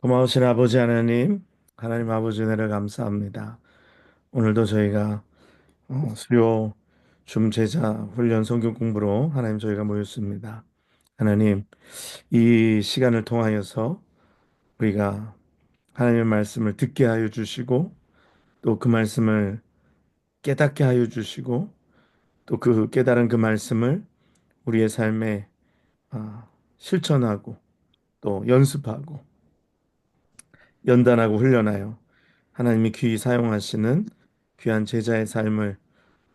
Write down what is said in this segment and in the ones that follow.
고마우신 아버지 하나님, 하나님 아버지 은혜를 감사합니다. 오늘도 저희가 수요 줌제자 훈련 성경 공부로 하나님 저희가 모였습니다. 하나님, 이 시간을 통하여서 우리가 하나님의 말씀을 듣게 하여 주시고 또 그 말씀을 깨닫게 하여 주시고 또 그 깨달은 그 말씀을 우리의 삶에 아, 실천하고 또 연습하고 연단하고 훈련하여 하나님이 귀히 사용하시는 귀한 제자의 삶을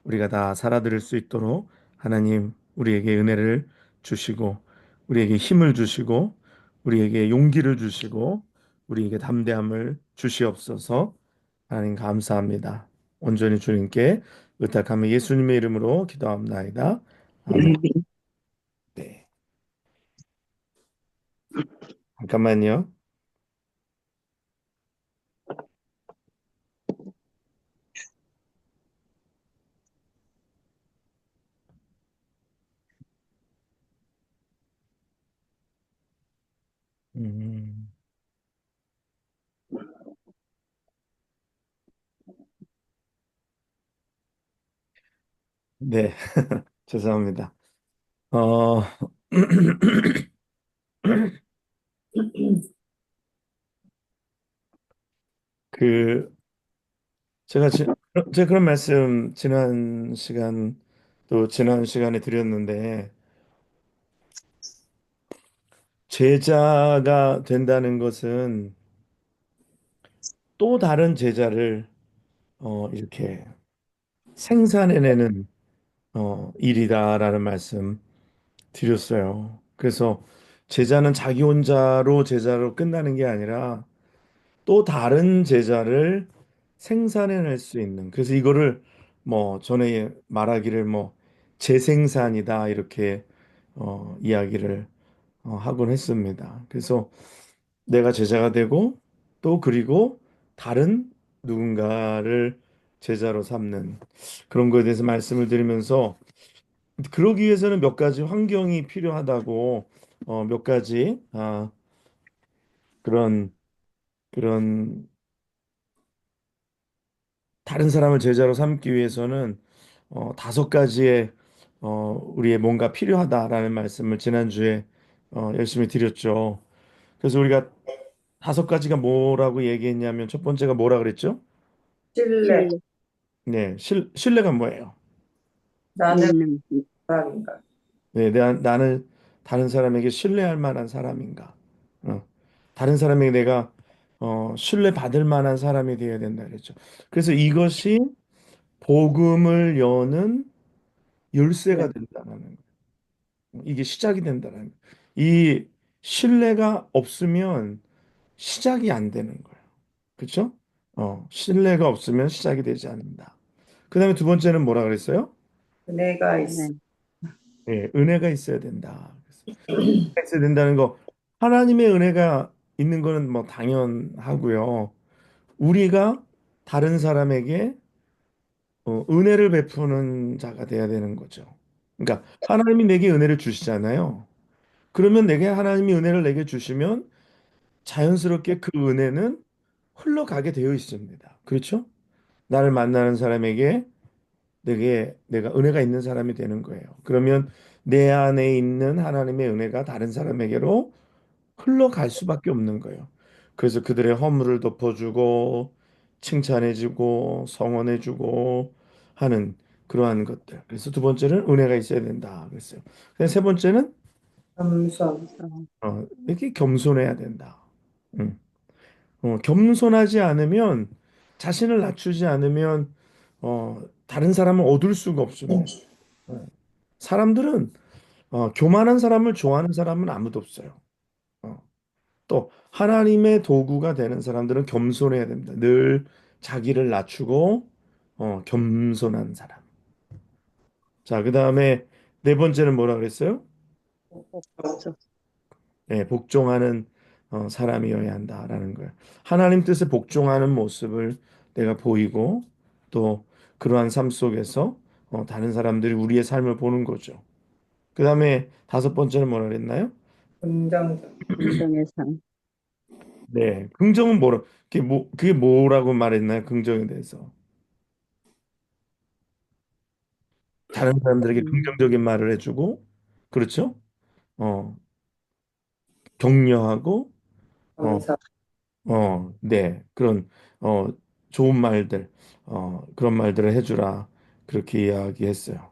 우리가 다 살아드릴 수 있도록 하나님 우리에게 은혜를 주시고 우리에게 힘을 주시고 우리에게 용기를 주시고 우리에게 담대함을 주시옵소서. 하나님 감사합니다. 온전히 주님께 의탁하며 예수님의 이름으로 기도합나이다. 아멘. 네. 잠깐만요. 음, 네. 죄송합니다. 어, 그 제가 제가 그런 말씀 지난 시간에 드렸는데 제자가 된다는 것은 또 다른 제자를 이렇게 생산해내는 일이다라는 말씀 드렸어요. 그래서 제자는 자기 혼자로 제자로 끝나는 게 아니라 또 다른 제자를 생산해낼 수 있는. 그래서 이거를 뭐 전에 말하기를 뭐 재생산이다 이렇게 이야기를 하곤 했습니다. 그래서 내가 제자가 되고 또 그리고 다른 누군가를 제자로 삼는 그런 거에 대해서 말씀을 드리면서 그러기 위해서는 몇 가지 환경이 필요하다고 몇 가지 그런 그런 다른 사람을 제자로 삼기 위해서는 다섯 가지의 우리의 뭔가 필요하다라는 말씀을 지난주에 열심히 드렸죠. 그래서 우리가 다섯 가지가 뭐라고 얘기했냐면 첫 번째가 뭐라 그랬죠? 신뢰, 신뢰, 네, 신뢰가 뭐예요? 나는 믿는, 사람인가? 네, 나는 다른 사람에게 신뢰할 만한 사람인가? 다른 사람에게 내가 신뢰받을 만한 사람이 되어야 된다 그랬죠. 그래서 이것이 복음을 여는 네. 열쇠가 된다는 거예요. 이게 시작이 된다는 거예요. 이 신뢰가 없으면 시작이 안 되는 거예요. 그렇죠? 신뢰가 없으면 시작이 되지 않는다. 그다음에 두 번째는 뭐라 그랬어요? 은혜가 있어. 네, 예, 은혜가 있어야 된다. 은혜가 있어야 된다는 거 하나님의 은혜가 있는 거는 뭐 당연하고요. 우리가 다른 사람에게 은혜를 베푸는 자가 돼야 되는 거죠. 그러니까 하나님이 내게 은혜를 주시잖아요. 그러면 내게 하나님이 은혜를 내게 주시면 자연스럽게 그 은혜는 흘러가게 되어 있습니다. 그렇죠? 나를 만나는 사람에게 내가 은혜가 있는 사람이 되는 거예요. 그러면 내 안에 있는 하나님의 은혜가 다른 사람에게로 흘러갈 수밖에 없는 거예요. 그래서 그들의 허물을 덮어주고 칭찬해주고 성원해주고 하는 그러한 것들. 그래서 두 번째는 은혜가 있어야 된다 그랬어요. 세 번째는 겸손. 겸손, 이렇게 겸손해야 된다. 음. 겸손하지 않으면 자신을 낮추지 않으면 다른 사람을 얻을 수가 없습니다. 어, 사람들은 교만한 사람을 좋아하는 사람은 아무도 없어요. 어, 또 하나님의 도구가 되는 사람들은 겸손해야 됩니다. 늘 자기를 낮추고 겸손한 사람. 자, 그다음에 네 번째는 뭐라 그랬어요? 복종, 네, 복종하는 사람이어야 한다라는 거예요. 하나님 뜻에 복종하는 모습을 내가 보이고 또 그러한 삶 속에서 다른 사람들이 우리의 삶을 보는 거죠. 그다음에 다섯 번째는 뭐라 그랬나요? 긍정적. 긍정의 상, 네. 긍정은 뭐라, 그게 뭐라고 말했나요? 긍정에 대해서. 다른 사람들에게 음, 긍정적인 말을 해주고, 그렇죠? 어, 격려하고, 어, 감사, 네. 그런, 어, 좋은 말들, 그런 말들을 해주라. 그렇게 이야기했어요.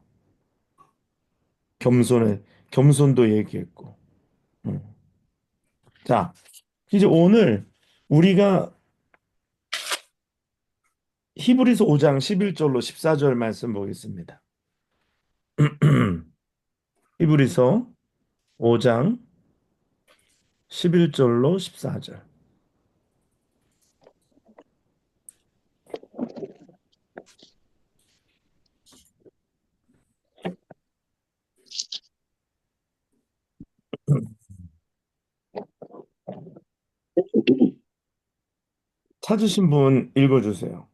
겸손에, 겸손도 얘기했고. 음. 자, 이제 오늘 우리가 히브리서 5장 11절로 14절 말씀 보겠습니다. 히브리서 5장 11절로 14절. 찾으신 분 읽어주세요.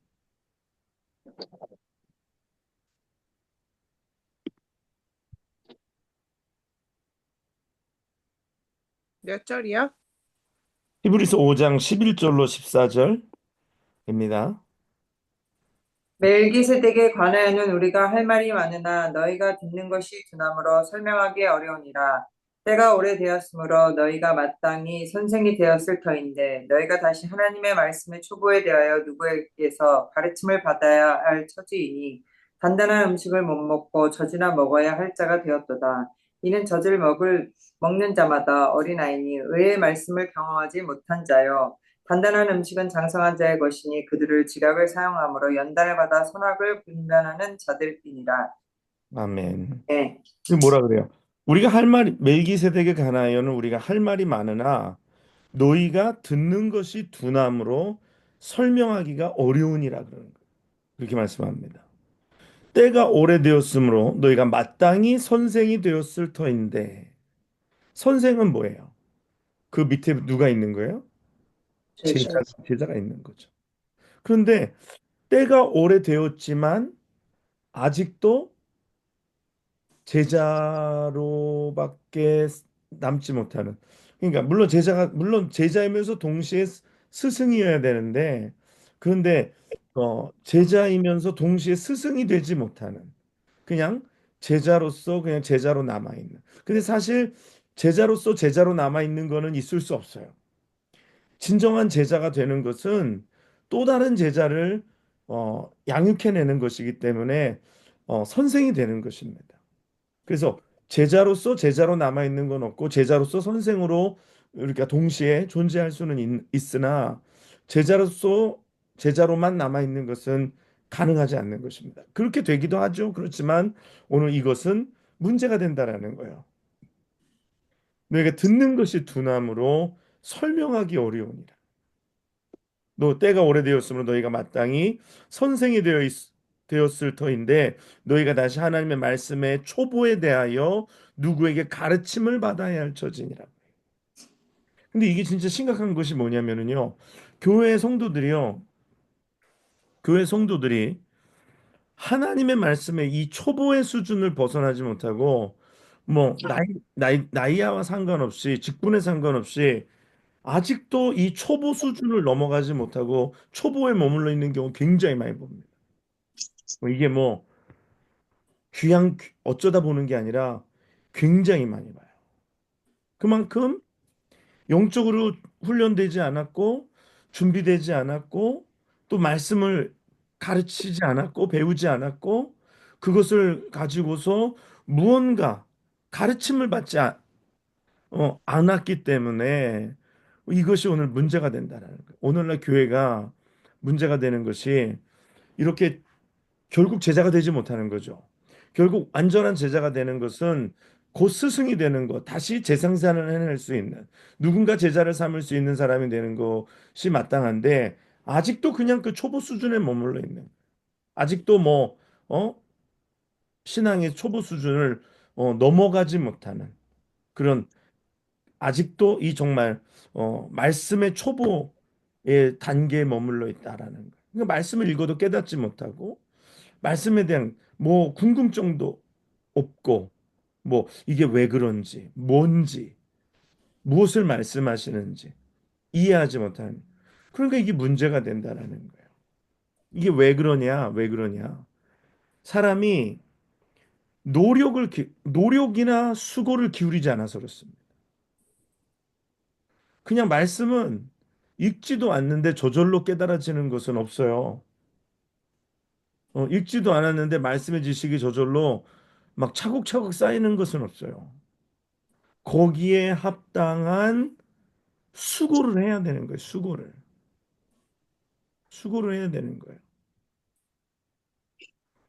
몇 절이요? 히브리서 5장 11절로 14절입니다. 멜기세덱에 관하여는 우리가 할 말이 많으나 너희가 듣는 것이 두나무로 설명하기 어려우니라. 때가 오래되었으므로 너희가 마땅히 선생이 되었을 터인데 너희가 다시 하나님의 말씀의 초보에 대하여 누구에게서 가르침을 받아야 할 처지이니 단단한 음식을 못 먹고 젖이나 먹어야 할 자가 되었도다. 이는 젖을 먹는 자마다 어린아이니 의의 말씀을 경험하지 못한 자요. 단단한 음식은 장성한 자의 것이니 그들을 지각을 사용함으로 연단을 받아 선악을 분별하는 자들이니라. 아멘. 네, 그 뭐라 그래요? 우리가 할 말이 멜기세덱에 관하여는 우리가 할 말이 많으나 너희가 듣는 것이 두나무로 설명하기가 어려우니라 그러는 거예요. 그렇게 말씀합니다. 때가 오래되었으므로 너희가 마땅히 선생이 되었을 터인데 선생은 뭐예요? 그 밑에 누가 있는 거예요? 제자. 제자가 있는 거죠. 그런데 때가 오래되었지만 아직도 제자로밖에 남지 못하는. 그러니까 물론 제자이면서 동시에 스승이어야 되는데 그런데 제자이면서 동시에 스승이 되지 못하는 그냥 제자로서 그냥 제자로 남아 있는. 근데 사실 제자로서 제자로 남아 있는 거는 있을 수 없어요. 진정한 제자가 되는 것은 또 다른 제자를 양육해내는 것이기 때문에 선생이 되는 것입니다. 그래서 제자로서 제자로 남아 있는 건 없고 제자로서 선생으로 우리가 동시에 존재할 수는 있으나 제자로서 제자로만 남아 있는 것은 가능하지 않는 것입니다. 그렇게 되기도 하죠. 그렇지만 오늘 이것은 문제가 된다라는 거예요. 너희가 듣는 것이 두나무로 설명하기 어려우니라. 너 때가 오래되었으므로 너희가 마땅히 선생이 되었을 터인데 너희가 다시 하나님의 말씀의 초보에 대하여 누구에게 가르침을 받아야 할 처지니라. 근데 이게 진짜 심각한 것이 뭐냐면은요. 교회 성도들이요. 교회 성도들이 하나님의 말씀의 이 초보의 수준을 벗어나지 못하고 뭐 나이와 상관없이 직분에 상관없이 아직도 이 초보 수준을 넘어가지 못하고 초보에 머물러 있는 경우 굉장히 많이 봅니다. 이게 뭐 어쩌다 보는 게 아니라 굉장히 많이 봐요. 그만큼 영적으로 훈련되지 않았고 준비되지 않았고 또 말씀을 가르치지 않았고 배우지 않았고 그것을 가지고서 무언가 가르침을 않았기 때문에 이것이 오늘 문제가 된다라는 거예요. 오늘날 교회가 문제가 되는 것이 이렇게 결국 제자가 되지 못하는 거죠. 결국 완전한 제자가 되는 것은 곧 스승이 되는 것, 다시 재생산을 해낼 수 있는 누군가 제자를 삼을 수 있는 사람이 되는 것이 마땅한데 아직도 그냥 그 초보 수준에 머물러 있는 아직도 어, 신앙의 초보 수준을 넘어가지 못하는 그런 아직도 이 정말 말씀의 초보의 단계에 머물러 있다라는 거예요. 그러니까 말씀을 읽어도 깨닫지 못하고 말씀에 대한 뭐 궁금증도 없고 뭐 이게 왜 그런지 뭔지 무엇을 말씀하시는지 이해하지 못하는. 그러니까 이게 문제가 된다라는 거예요. 이게 왜 그러냐? 왜 그러냐? 사람이 노력이나 수고를 기울이지 않아서 그렇습니다. 그냥 말씀은 읽지도 않는데 저절로 깨달아지는 것은 없어요. 읽지도 않았는데 말씀의 지식이 저절로 막 차곡차곡 쌓이는 것은 없어요. 거기에 합당한 수고를 해야 되는 거예요. 수고를 해야 되는 거예요.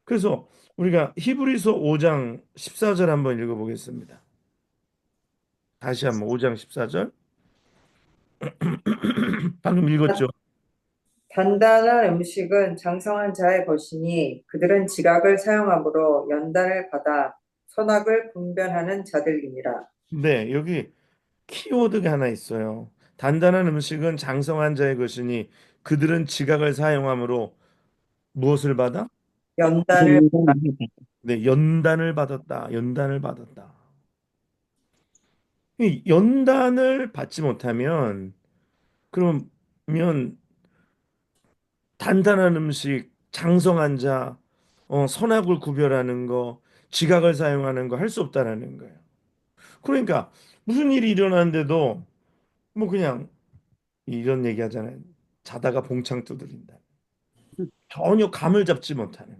그래서 우리가 히브리서 5장 14절 한번 읽어보겠습니다. 다시 한번 5장 14절. 방금 읽었죠? 단단한 음식은 장성한 자의 것이니 그들은 지각을 사용함으로 연단을 받아 선악을 분별하는 자들이니라. 네, 여기 키워드가 하나 있어요. 단단한 음식은 장성한 자의 것이니 그들은 지각을 사용함으로 무엇을 받아? 연단을 연단합니다. 네, 연단을 받았다. 연단을 받았다. 이 연단을 받지 못하면 그러면 단단한 음식, 장성한 자, 선악을 구별하는 거, 지각을 사용하는 거 할 수 없다라는 거예요. 그러니까 무슨 일이 일어나는데도 뭐 그냥 이런 얘기 하잖아요. 자다가 봉창 두드린다. 전혀 감을 잡지 못하는.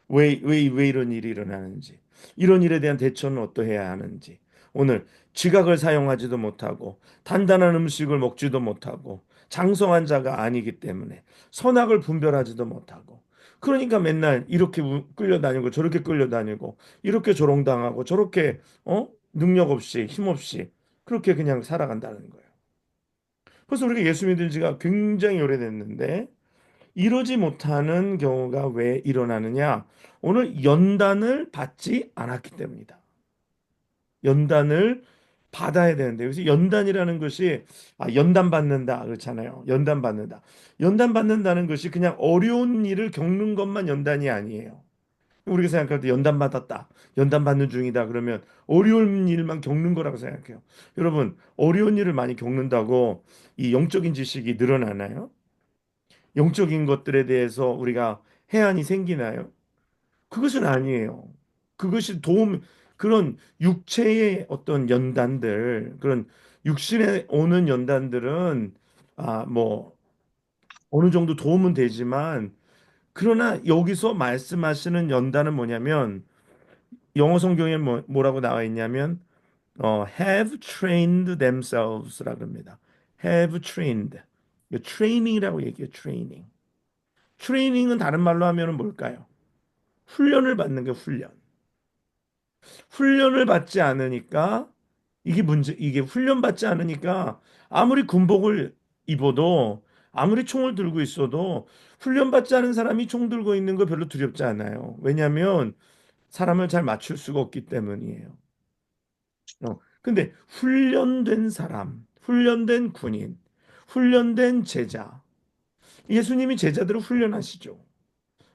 왜 이런 일이 일어나는지, 이런 일에 대한 대처는 어떠해야 하는지, 오늘 지각을 사용하지도 못하고, 단단한 음식을 먹지도 못하고, 장성한 자가 아니기 때문에 선악을 분별하지도 못하고, 그러니까 맨날 이렇게 끌려다니고, 저렇게 끌려다니고, 이렇게 조롱당하고, 저렇게, 능력 없이, 힘 없이, 그렇게 그냥 살아간다는 거예요. 그래서 우리가 예수 믿은 지가 굉장히 오래됐는데, 이러지 못하는 경우가 왜 일어나느냐? 오늘 연단을 받지 않았기 때문이다. 연단을 받아야 되는데 그래서 연단이라는 것이 연단 받는다 그렇잖아요. 연단 받는다. 연단 받는다는 것이 그냥 어려운 일을 겪는 것만 연단이 아니에요. 우리가 생각할 때 연단 받았다. 연단 받는 중이다. 그러면 어려운 일만 겪는 거라고 생각해요. 여러분, 어려운 일을 많이 겪는다고 이 영적인 지식이 늘어나나요? 영적인 것들에 대해서 우리가 해안이 생기나요? 그것은 아니에요. 그것이 그런 육체의 어떤 연단들, 그런 육신에 오는 연단들은, 뭐, 어느 정도 도움은 되지만, 그러나 여기서 말씀하시는 연단은 뭐냐면, 영어 성경에 뭐라고 나와 있냐면, have trained themselves라고 합니다. have trained. 트레이닝이라고 얘기해요, 트레이닝. 트레이닝은 다른 말로 하면 뭘까요? 훈련을 받는 게 훈련. 훈련을 받지 않으니까 이게 훈련 받지 않으니까 아무리 군복을 입어도 아무리 총을 들고 있어도 훈련 받지 않은 사람이 총 들고 있는 거 별로 두렵지 않아요. 왜냐하면 사람을 잘 맞출 수가 없기 때문이에요. 근데 훈련된 사람, 훈련된 군인, 훈련된 제자, 예수님이 제자들을 훈련하시죠.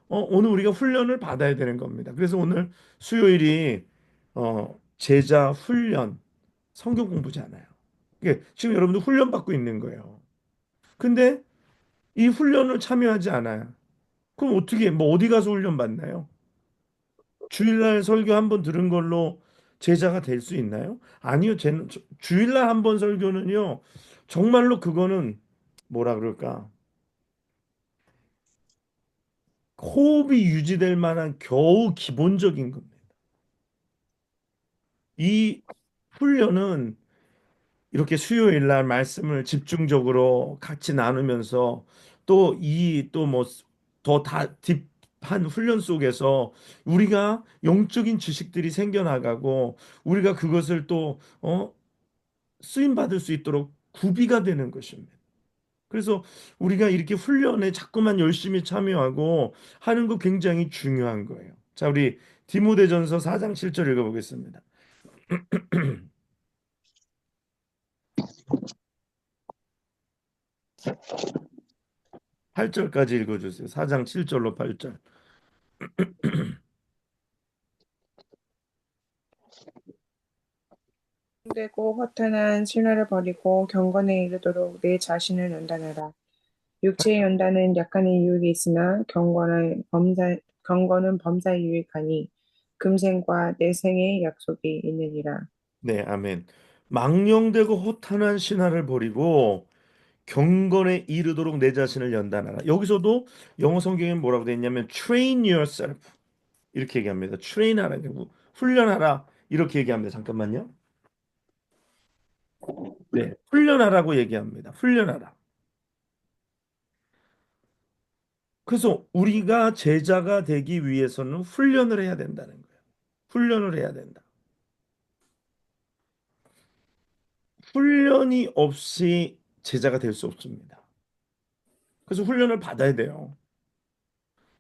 오늘 우리가 훈련을 받아야 되는 겁니다. 그래서 오늘 수요일이 제자 훈련 성경 공부잖아요. 이게 지금 여러분들 훈련 받고 있는 거예요. 근데 이 훈련을 참여하지 않아요. 그럼 어떻게 뭐 어디 가서 훈련 받나요? 주일날 설교 한 번 들은 걸로 제자가 될 수 있나요? 아니요. 주일날 한 번 설교는요. 정말로 그거는 뭐라 그럴까? 호흡이 유지될 만한 겨우 기본적인 겁니다. 이 훈련은 이렇게 수요일 날 말씀을 집중적으로 같이 나누면서 또 뭐 더 다 딥한 훈련 속에서 우리가 영적인 지식들이 생겨나가고 우리가 그것을 또 쓰임 받을 수 있도록 구비가 되는 것입니다. 그래서 우리가 이렇게 훈련에 자꾸만 열심히 참여하고 하는 거 굉장히 중요한 거예요. 자, 우리 디모데전서 4장 7절 읽어보겠습니다. 8절까지 읽어주세요. 4장 7절로 8절. 되고 허탄한 신화를 버리고 경건에 이르도록 내 자신을 연단하라. 육체의 연단은 약간의 유익이 있으나 경건은 범사에 유익하니 금생과 내생의 약속이 있느니라. 네, 아멘. 망령되고 허탄한 신화를 버리고 경건에 이르도록 내 자신을 연단하라. 여기서도 영어 성경에 뭐라고 돼 있냐면 train yourself 이렇게 얘기합니다. train하라, 훈련하라 이렇게 얘기합니다. 잠깐만요. 네, 훈련하라고 얘기합니다. 훈련하라. 그래서 우리가 제자가 되기 위해서는 훈련을 해야 된다는 거예요. 훈련을 해야 된다. 훈련이 없이 제자가 될 수 없습니다. 그래서 훈련을 받아야 돼요.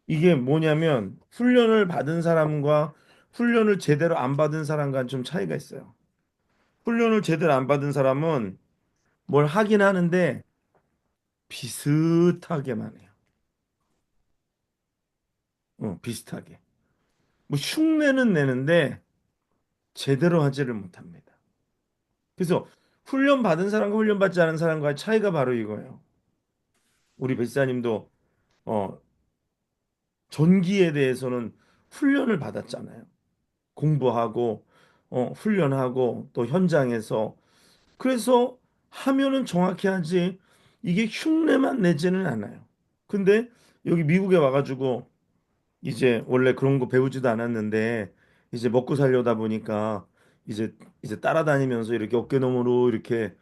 이게 뭐냐면 훈련을 받은 사람과 훈련을 제대로 안 받은 사람과는 좀 차이가 있어요. 훈련을 제대로 안 받은 사람은 뭘 하긴 하는데 비슷하게만 해요. 비슷하게. 뭐 흉내는 내는데 제대로 하지를 못합니다. 그래서 훈련 받은 사람과 훈련 받지 않은 사람과의 차이가 바로 이거예요. 우리 백사님도 어, 전기에 대해서는 훈련을 받았잖아요. 공부하고 훈련하고 또 현장에서 그래서 하면은 정확히 하지 이게 흉내만 내지는 않아요. 근데 여기 미국에 와가지고 이제 원래 그런 거 배우지도 않았는데 이제 먹고 살려다 보니까 이제 따라다니면서 이렇게 어깨너머로 이렇게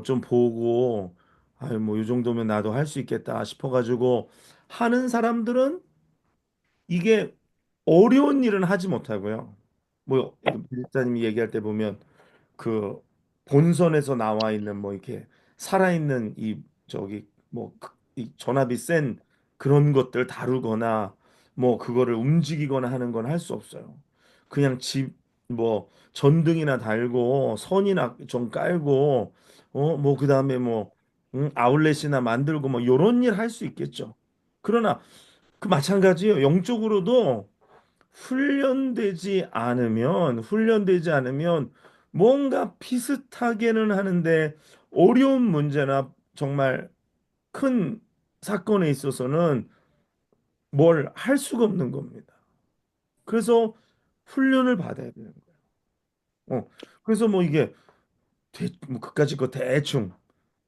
좀 보고 아유 뭐 이 정도면 나도 할 수 있겠다 싶어가지고 하는 사람들은 이게 어려운 일은 하지 못하고요. 뭐 일자님이 얘기할 때 보면 그 본선에서 나와 있는 뭐 이렇게 살아있는 이 저기 이 전압이 센 그런 것들 다루거나 뭐 그거를 움직이거나 하는 건 할 수 없어요. 그냥 집 뭐 전등이나 달고 선이나 좀 깔고 뭐 그다음에 뭐 아울렛이나 만들고 뭐 요런 일 할 수 있겠죠. 그러나 그 마찬가지예요. 영적으로도 훈련되지 않으면 뭔가 비슷하게는 하는데 어려운 문제나 정말 큰 사건에 있어서는 뭘 할 수가 없는 겁니다. 그래서 훈련을 받아야 되는 거예요. 그래서 뭐 이게 뭐 그까짓 거 대충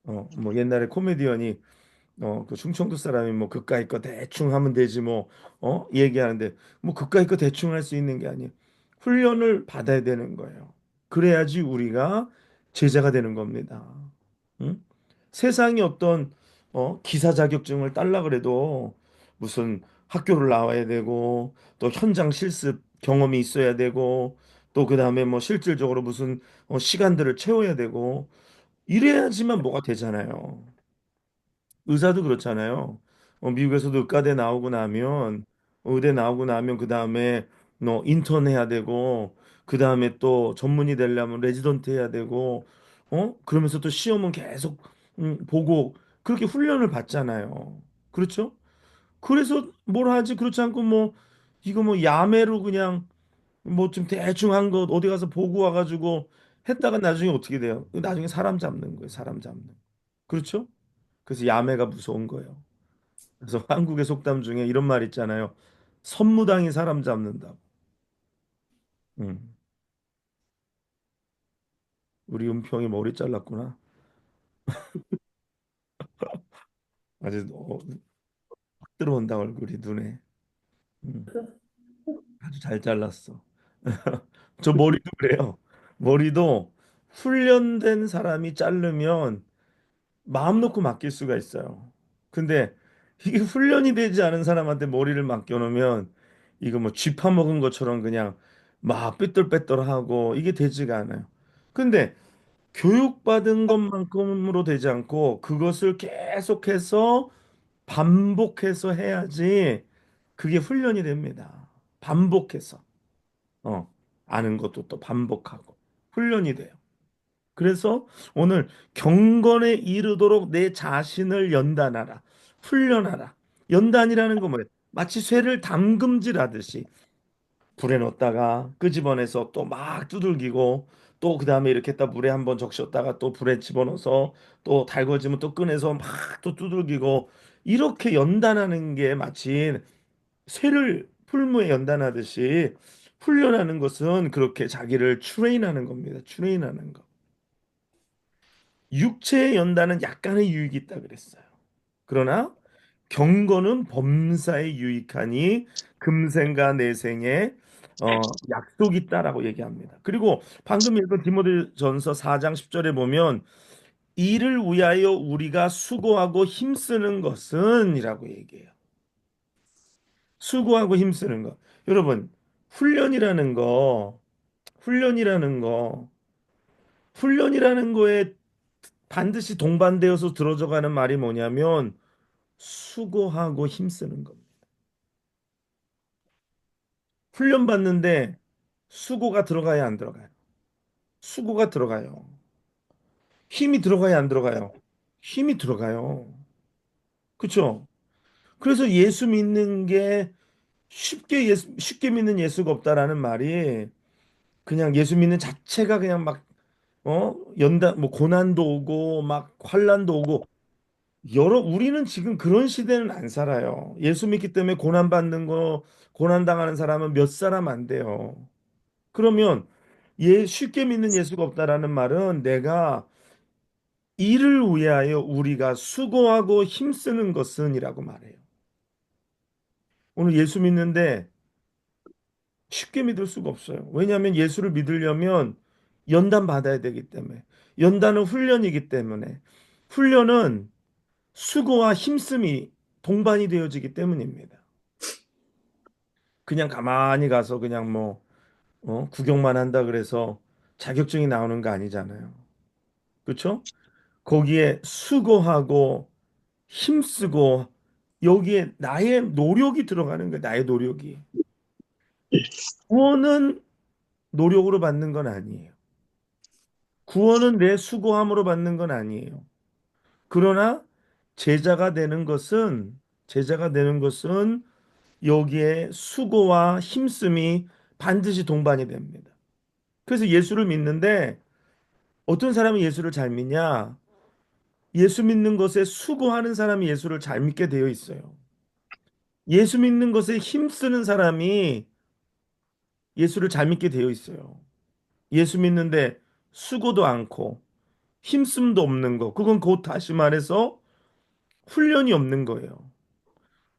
뭐 옛날에 코미디언이 그 충청도 사람이 뭐 그까이 거 대충 하면 되지 뭐 얘기하는데 뭐 그까이 거 대충 할 수 있는 게 아니에요. 훈련을 받아야 되는 거예요. 그래야지 우리가 제자가 되는 겁니다. 응? 세상이 어떤 기사 자격증을 딸라 그래도 무슨 학교를 나와야 되고 또 현장 실습 경험이 있어야 되고 또 그다음에 뭐 실질적으로 무슨 시간들을 채워야 되고 이래야지만 뭐가 되잖아요. 의사도 그렇잖아요. 미국에서도 의과대 나오고 나면 의대 나오고 나면 그 다음에 너 인턴 해야 되고 그 다음에 또 전문의 되려면 레지던트 해야 되고 그러면서 또 시험은 계속 보고 그렇게 훈련을 받잖아요. 그렇죠? 그래서 뭘 하지 그렇지 않고 뭐 이거 뭐 야매로 그냥 뭐 좀 대충 한 거 어디 가서 보고 와가지고 했다가 나중에 어떻게 돼요? 나중에 사람 잡는 거예요. 사람 잡는. 그렇죠? 그래서 야매가 무서운 거예요. 그래서 한국의 속담 중에 이런 말 있잖아요. 선무당이 사람 잡는다. 음. 우리 은평이 머리 잘랐구나. 아주 확 들어온다 얼굴이 눈에. 음. 아주 잘 잘랐어. 저 머리도 그래요. 머리도 훈련된 사람이 자르면 마음 놓고 맡길 수가 있어요. 근데 이게 훈련이 되지 않은 사람한테 머리를 맡겨놓으면 이거 뭐 쥐파 먹은 것처럼 그냥 막 삐뚤빼뚤하고 이게 되지가 않아요. 근데 교육받은 것만큼으로 되지 않고 그것을 계속해서 반복해서 해야지 그게 훈련이 됩니다. 반복해서. 어, 아는 것도 또 반복하고 훈련이 돼요. 그래서 오늘 경건에 이르도록 내 자신을 연단하라. 훈련하라. 연단이라는 거 뭐예요? 마치 쇠를 담금질하듯이 불에 넣었다가 끄집어내서 또 막 두들기고 또 그 다음에 이렇게 딱 물에 한번 적셨다가 또 불에 집어넣어서 또 달궈지면 또 꺼내서 막 또 두들기고 이렇게 연단하는 게 마치 쇠를 풀무에 연단하듯이 훈련하는 것은 그렇게 자기를 트레인하는 겁니다. 트레인하는 거. 육체의 연단은 약간의 유익이 있다 그랬어요. 그러나 경건은 범사에 유익하니 금생과 내생에 약속이 있다라고 얘기합니다. 그리고 방금 읽은 디모데전서 4장 10절에 보면 이를 위하여 우리가 수고하고 힘쓰는 것은이라고 얘기해요. 수고하고 힘쓰는 것. 여러분, 훈련이라는 거, 훈련이라는 거, 훈련이라는 거에 반드시 동반되어서 들어져 가는 말이 뭐냐면 수고하고 힘쓰는 겁니다. 훈련 받는데 수고가 들어가야 안 들어가요? 수고가 들어가요. 힘이 들어가야 안 들어가요? 힘이 들어가요. 그렇죠? 그래서 예수 믿는 게 쉽게 믿는 예수가 없다라는 말이 그냥 예수 믿는 자체가 그냥 막 연단 뭐 고난도 오고 막 환난도 오고 우리는 지금 그런 시대는 안 살아요. 예수 믿기 때문에 고난 받는 거 고난 당하는 사람은 몇 사람 안 돼요. 그러면 쉽게 믿는 예수가 없다라는 말은 내가 이를 위하여 우리가 수고하고 힘쓰는 것은이라고 말해요. 오늘 예수 믿는데 쉽게 믿을 수가 없어요. 왜냐하면 예수를 믿으려면 연단 받아야 되기 때문에. 연단은 훈련이기 때문에. 훈련은 수고와 힘씀이 동반이 되어지기 때문입니다. 그냥 가만히 가서 그냥 뭐 구경만 한다 그래서 자격증이 나오는 거 아니잖아요. 그렇죠? 거기에 수고하고 힘쓰고 여기에 나의 노력이 들어가는 거예요. 나의 노력이. 구원은 노력으로 받는 건 아니에요. 구원은 내 수고함으로 받는 건 아니에요. 그러나 제자가 되는 것은 여기에 수고와 힘씀이 반드시 동반이 됩니다. 그래서 예수를 믿는데 어떤 사람이 예수를 잘 믿냐? 예수 믿는 것에 수고하는 사람이 예수를 잘 믿게 되어 있어요. 예수 믿는 것에 힘쓰는 사람이 예수를 잘 믿게 되어 있어요. 예수 믿는데 수고도 않고 힘씀도 없는 거. 그건 곧 다시 말해서 훈련이 없는 거예요.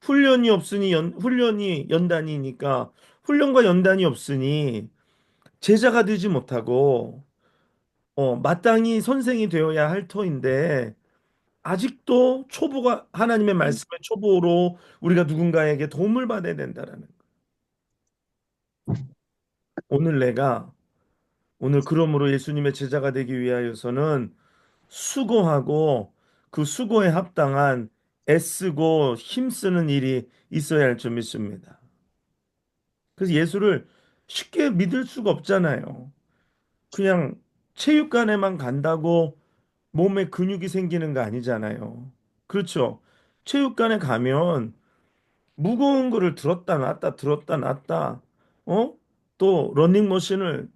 훈련이 없으니 훈련이 연단이니까 훈련과 연단이 없으니 제자가 되지 못하고 마땅히 선생이 되어야 할 터인데 아직도 초보가 하나님의 말씀의 초보로 우리가 누군가에게 도움을 받아야 된다라는 거. 오늘 내가 오늘 그러므로 예수님의 제자가 되기 위하여서는 수고하고 그 수고에 합당한 애쓰고 힘쓰는 일이 있어야 할 줄 믿습니다. 그래서 예수를 쉽게 믿을 수가 없잖아요. 그냥 체육관에만 간다고 몸에 근육이 생기는 거 아니잖아요. 그렇죠? 체육관에 가면 무거운 거를 들었다 놨다, 어? 또 러닝머신을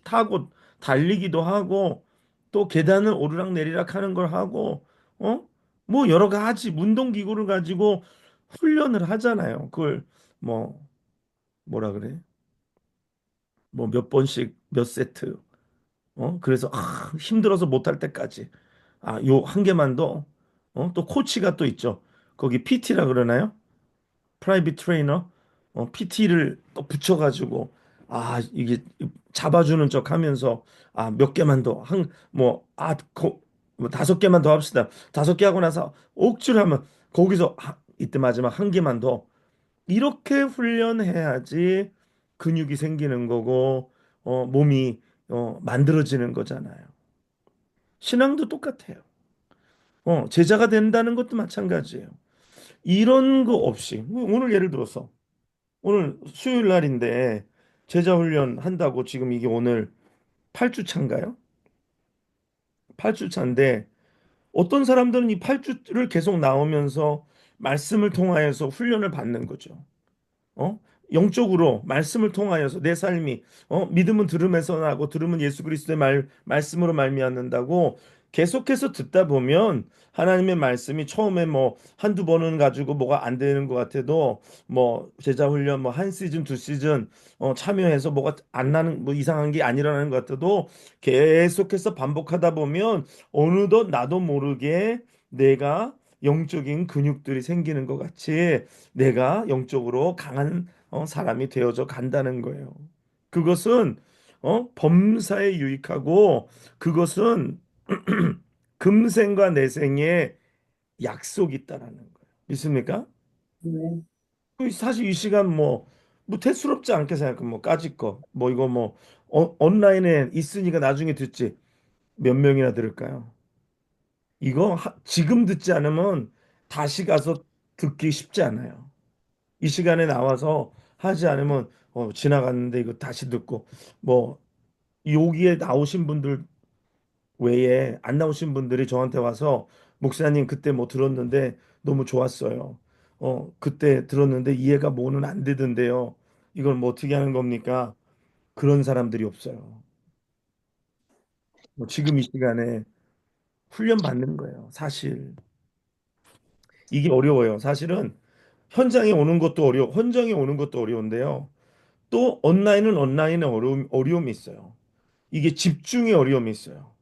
타고 달리기도 하고, 또 계단을 오르락내리락 하는 걸 하고, 어? 뭐 여러 가지 운동기구를 가지고 훈련을 하잖아요. 그걸 뭐, 뭐라 그래? 뭐 몇 번씩 몇 세트, 그래서 힘들어서 못할 때까지 요 한 개만 더, 또 코치가 또 있죠. 거기 PT라 그러나요? 프라이빗 트레이너, PT를 또 붙여가지고 이게 잡아주는 척 하면서 몇 개만 더 뭐 5개만 더 합시다. 5개 하고 나서 억지로 하면 거기서 이때 마지막 한 개만 더 이렇게 훈련해야지 근육이 생기는 거고 몸이 만들어지는 거잖아요. 신앙도 똑같아요. 제자가 된다는 것도 마찬가지예요. 이런 거 없이 뭐 오늘 예를 들어서 오늘 수요일 날인데 제자 훈련 한다고 지금 이게 오늘 8주 차인가요? 8주 차인데 어떤 사람들은 이 8주를 계속 나오면서 말씀을 통하여서 훈련을 받는 거죠. 어? 영적으로 말씀을 통하여서 내 삶이 믿음은 들음에서 나고 들음은 예수 그리스도의 말씀으로 말미암는다고 계속해서 듣다 보면 하나님의 말씀이 처음에 뭐 한두 번은 가지고 뭐가 안 되는 것 같아도 뭐 제자 훈련 뭐 한 시즌 두 시즌 참여해서 뭐가 안 나는 뭐 이상한 게 안 일어나는 것 같아도 계속해서 반복하다 보면 어느덧 나도 모르게 내가 영적인 근육들이 생기는 것 같이 내가 영적으로 강한 사람이 되어져 간다는 거예요. 그것은 범사에 유익하고 그것은 금생과 내생에 약속이 있다라는 거예요. 믿습니까? 네. 사실 이 시간 뭐 대수롭지 않게 생각하면 뭐 까짓 거뭐 이거 뭐 온라인에 있으니까 나중에 듣지 몇 명이나 들을까요? 이거 지금 듣지 않으면 다시 가서 듣기 쉽지 않아요. 이 시간에 나와서 하지 않으면 지나갔는데 이거 다시 듣고 뭐 여기에 나오신 분들 외에 안 나오신 분들이 저한테 와서 목사님 그때 뭐 들었는데 너무 좋았어요. 그때 들었는데 이해가 뭐는 안 되던데요. 이걸 뭐 어떻게 하는 겁니까? 그런 사람들이 없어요. 뭐 지금 이 시간에 훈련 받는 거예요. 사실 이게 어려워요. 사실은 현장에 오는 것도 어려운데요. 또 온라인은 온라인의 어려움이 있어요. 이게 집중의 어려움이 있어요.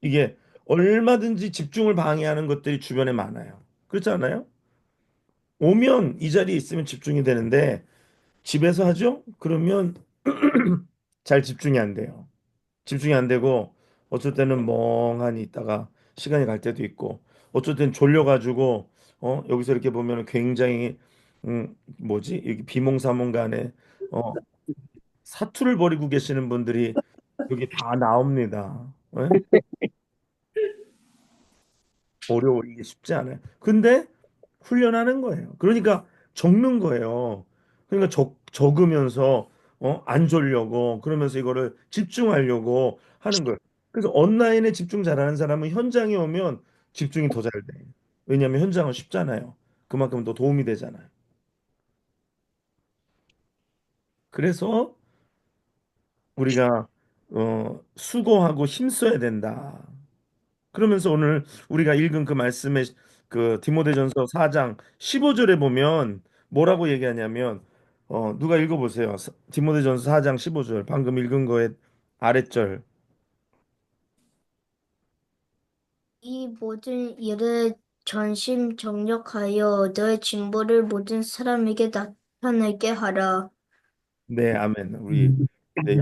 이게 얼마든지 집중을 방해하는 것들이 주변에 많아요. 그렇지 않아요? 오면 이 자리에 있으면 집중이 되는데 집에서 하죠? 그러면 잘 집중이 안 돼요. 집중이 안 되고 어쩔 때는 멍하니 있다가 시간이 갈 때도 있고 어쩔 때는 졸려가지고 여기서 이렇게 보면 굉장히 뭐지? 여기 비몽사몽간에 어 사투를 벌이고 계시는 분들이 여기 다 나옵니다. 예? 어려워. 이게 쉽지 않아요. 근데 훈련하는 거예요. 그러니까 적는 거예요. 그러니까 적으면서 안 졸려고 그러면서 이거를 집중하려고 하는 거예요. 그래서 온라인에 집중 잘하는 사람은 현장에 오면 집중이 더 잘 돼. 왜냐하면 현장은 쉽잖아요. 그만큼 더 도움이 되잖아요. 그래서 우리가 수고하고 힘써야 된다. 그러면서 오늘 우리가 읽은 그 말씀의 그 디모데전서 4장 15절에 보면 뭐라고 얘기하냐면 누가 읽어보세요. 디모데전서 4장 15절 방금 읽은 거의 아랫절. 이 모든 일을 전심전력하여 너의 진보를 모든 사람에게 나타내게 하라. 네, 아멘. 우리 네,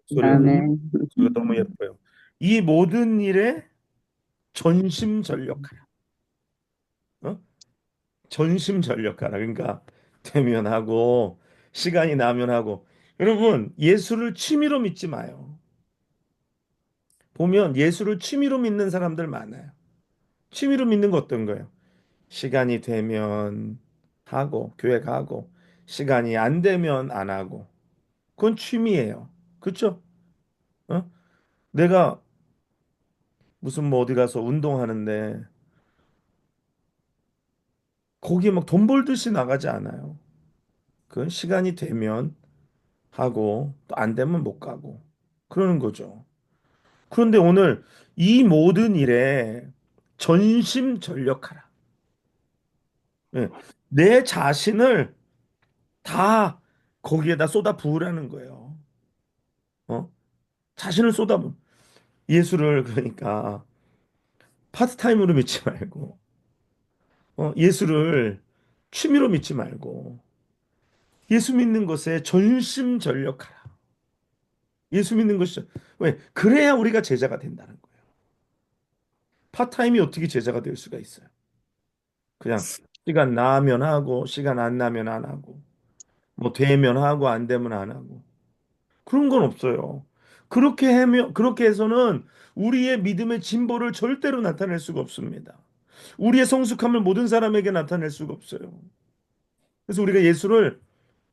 소리가 아멘. 소리가 너무 예뻐요. 이 모든 일에 전심전력하라. 어? 전심전력하라. 그러니까 되면 하고 시간이 나면 하고. 여러분, 예수를 취미로 믿지 마요. 보면 예수를 취미로 믿는 사람들 많아요. 취미로 믿는 거 어떤 거예요? 시간이 되면 하고 교회 가고 시간이 안 되면 안 하고 그건 취미예요. 그렇죠? 어? 내가 무슨 뭐 어디 가서 운동하는데 거기에 막 돈 벌듯이 나가지 않아요. 그건 시간이 되면 하고 또 안 되면 못 가고 그러는 거죠. 그런데 오늘 이 모든 일에 전심전력하라. 예. 내 자신을 다 거기에다 쏟아 부으라는 거예요. 어? 자신을 쏟아부. 예수를 그러니까 파트타임으로 믿지 말고, 예수를 취미로 믿지 말고, 예수 믿는 것에 전심전력하라. 예수 믿는 것이 왜? 그래야 우리가 제자가 된다는 거예요. 파트타임이 어떻게 제자가 될 수가 있어요? 그냥 시간 나면 하고, 시간 안 나면 안 하고, 뭐 되면 하고, 안 되면 안 하고. 그런 건 없어요. 그렇게 해서는 우리의 믿음의 진보를 절대로 나타낼 수가 없습니다. 우리의 성숙함을 모든 사람에게 나타낼 수가 없어요. 그래서 우리가 예수를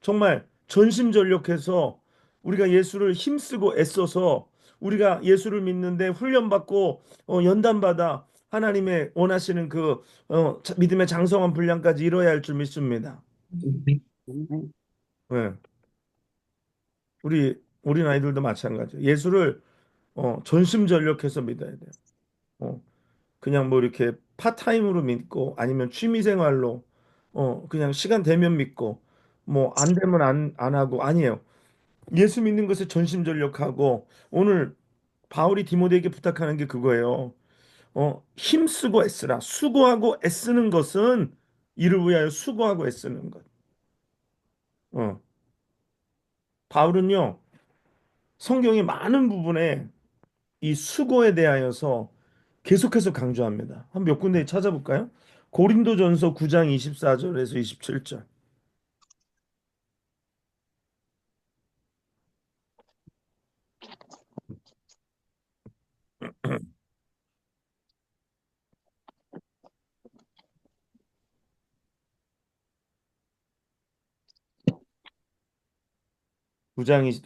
정말 전심전력해서 우리가 예수를 힘쓰고 애써서 우리가 예수를 믿는데 훈련받고 연단받아 하나님의 원하시는 그 믿음의 장성한 분량까지 이뤄야 할 줄 믿습니다. 아멘. 네. 우리 아이들도 마찬가지예요. 예수를 전심전력해서 믿어야 돼요. 어, 그냥 뭐 이렇게 파타임으로 믿고 아니면 취미생활로 그냥 시간 되면 믿고 뭐 안 되면 안 하고 아니에요. 예수 믿는 것에 전심전력하고 오늘 바울이 디모데에게 부탁하는 게 그거예요. 힘쓰고 애쓰라. 수고하고 애쓰는 것은 이를 위하여 수고하고 애쓰는 것. 어, 바울은요, 성경의 많은 부분에 이 수고에 대하여서 계속해서 강조합니다. 한 몇 군데 찾아볼까요? 고린도전서 9장 24절에서 27절.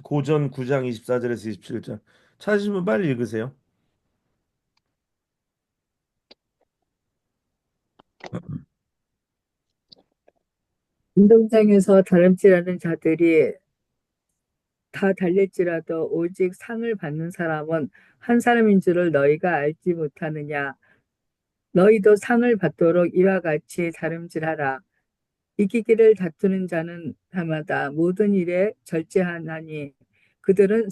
고전 9장 24절에서 27절. 찾으시면 빨리 읽으세요. 운동장에서 다름질하는 자들이 다 달릴지라도 오직 상을 받는 사람은 한 사람인 줄을 너희가 알지 못하느냐. 너희도 상을 받도록 이와 같이 다름질하라. 이기기를 다투는 자는 다마다 모든 일에 절제하나니 그들은